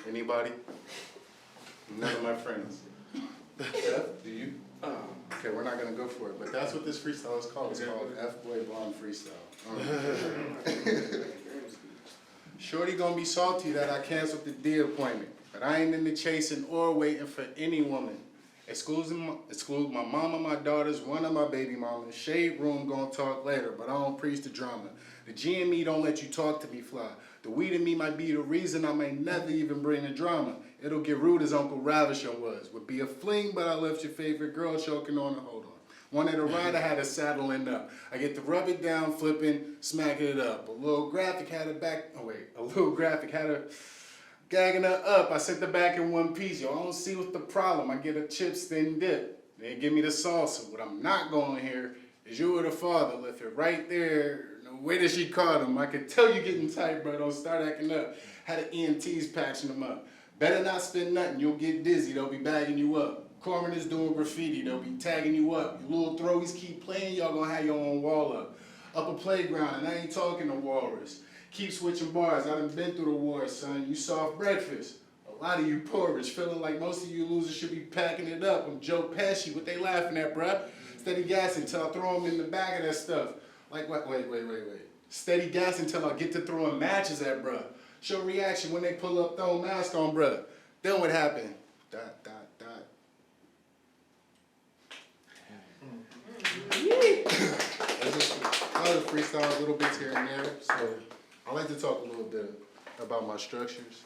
Anybody? None of my friends. Seth, do you? Okay, we're not gonna go for it, but that's what this freestyle is called. It's called F-Boy Blonde Freestyle. Shorty gonna be salty that I canceled the D appointment, but I ain't into chasing or waiting for any woman. Exclude my mama, my daughters, one of my baby mamas. Shade room gonna talk later, but I don't preach the drama. The G in me don't let you talk to me fly. The weed in me might be the reason I may never even bring the drama. It'll get rude as Uncle Ravishon was. Would be a fling, but I left your favorite girl choking on it. Hold on. Wanted to ride, I had a saddling up. I get to rub it down, flipping, smacking it up. A little graphic had her gagging her up. I set the back in one piece. Yo, I don't see what's the problem. I get a chips thin dip. They give me the salsa. What I'm not going here is you were the father. Left it right there. The way that she caught him. I could tell you getting tight, bro. Don't start acting up. Had the EMTs patching them up. Better not spend nothing. You'll get dizzy. They'll be bagging you up. Coroners doing graffiti. They'll be tagging you up. You little throwies keep playing. Y'all gonna have your own wall up. Up a playground, and I ain't talking to walrus. Keep switching bars. I done been through the war, son. You soft breakfast. A lot of you porridge. Feeling like most of you losers should be packing it up. I'm Joe Pesci. What they laughing at, bruh? Steady gassing till I throw them in the bag of that stuff. Like what? Wait. Steady gassing till I get to throwing matches at, bruh. Show reaction when they pull up, throw a mask on, bruh. Then what happened? ... There's just other freestyles, little bits here and there. So I like to talk a little bit about my structures.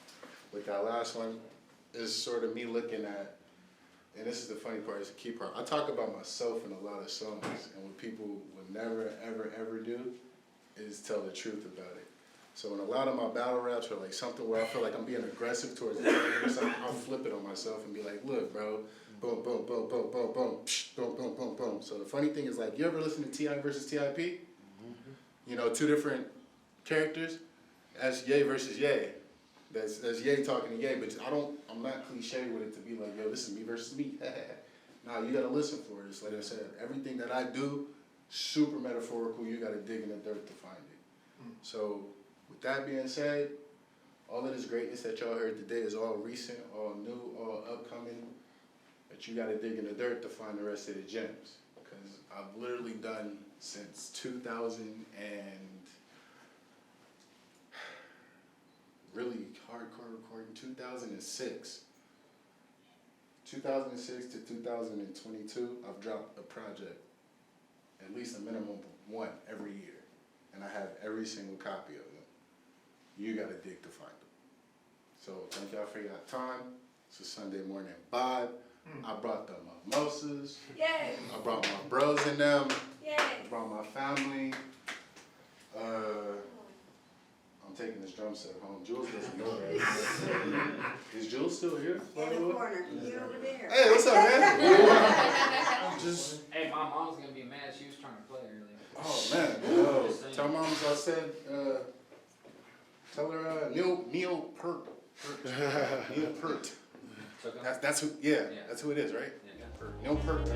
Like that last one is sort of me looking at, and this is the funny part, it's the key part. I talk about myself in a lot of songs, and what people would never, ever do is tell the truth about it. So in a lot of my battle raps are like something where I feel like I'm being aggressive towards the enemy or something, I'll flip it on myself and be like, look, bro, boom, boom, boom, boom, boom, boom, psh, boom, boom, boom, boom. So the funny thing is, like, you ever listen to T.I. versus T.I.P.? You know, two different characters, that's Ye versus Ye. That's Ye talking to Ye, but I'm not cliche with it to be like, yo, this is me versus me. Nah, you gotta listen for it. It's like I said, everything that I do, super metaphorical, you gotta dig in the dirt to find it. So, with that being said, all of this greatness that y'all heard today is all recent, all new, all upcoming, but you gotta dig in the dirt to find the rest of the gems. Because I've literally done since 2000 and really hardcore recording 2006. 2006 to 2022, I've dropped a project, at least a minimum one every year. And I have every single copy of them. You gotta dig to find them. So thank y'all for your time. It's a Sunday morning vibe. I brought the mimosas. Yay! I brought my bros in them. Yay! I brought my family. I'm taking this drum set home. Jules doesn't know that. Is Jules still here? In the corner, you over there. Hey, what's up, man? I'm just. Hey, my mom's gonna be mad. She was trying to play earlier. Oh man. Tell moms I said. Tell her Neil Peart. Neil Peart. That's who. Yeah, that's who it is, right? Yeah. Neil Peart.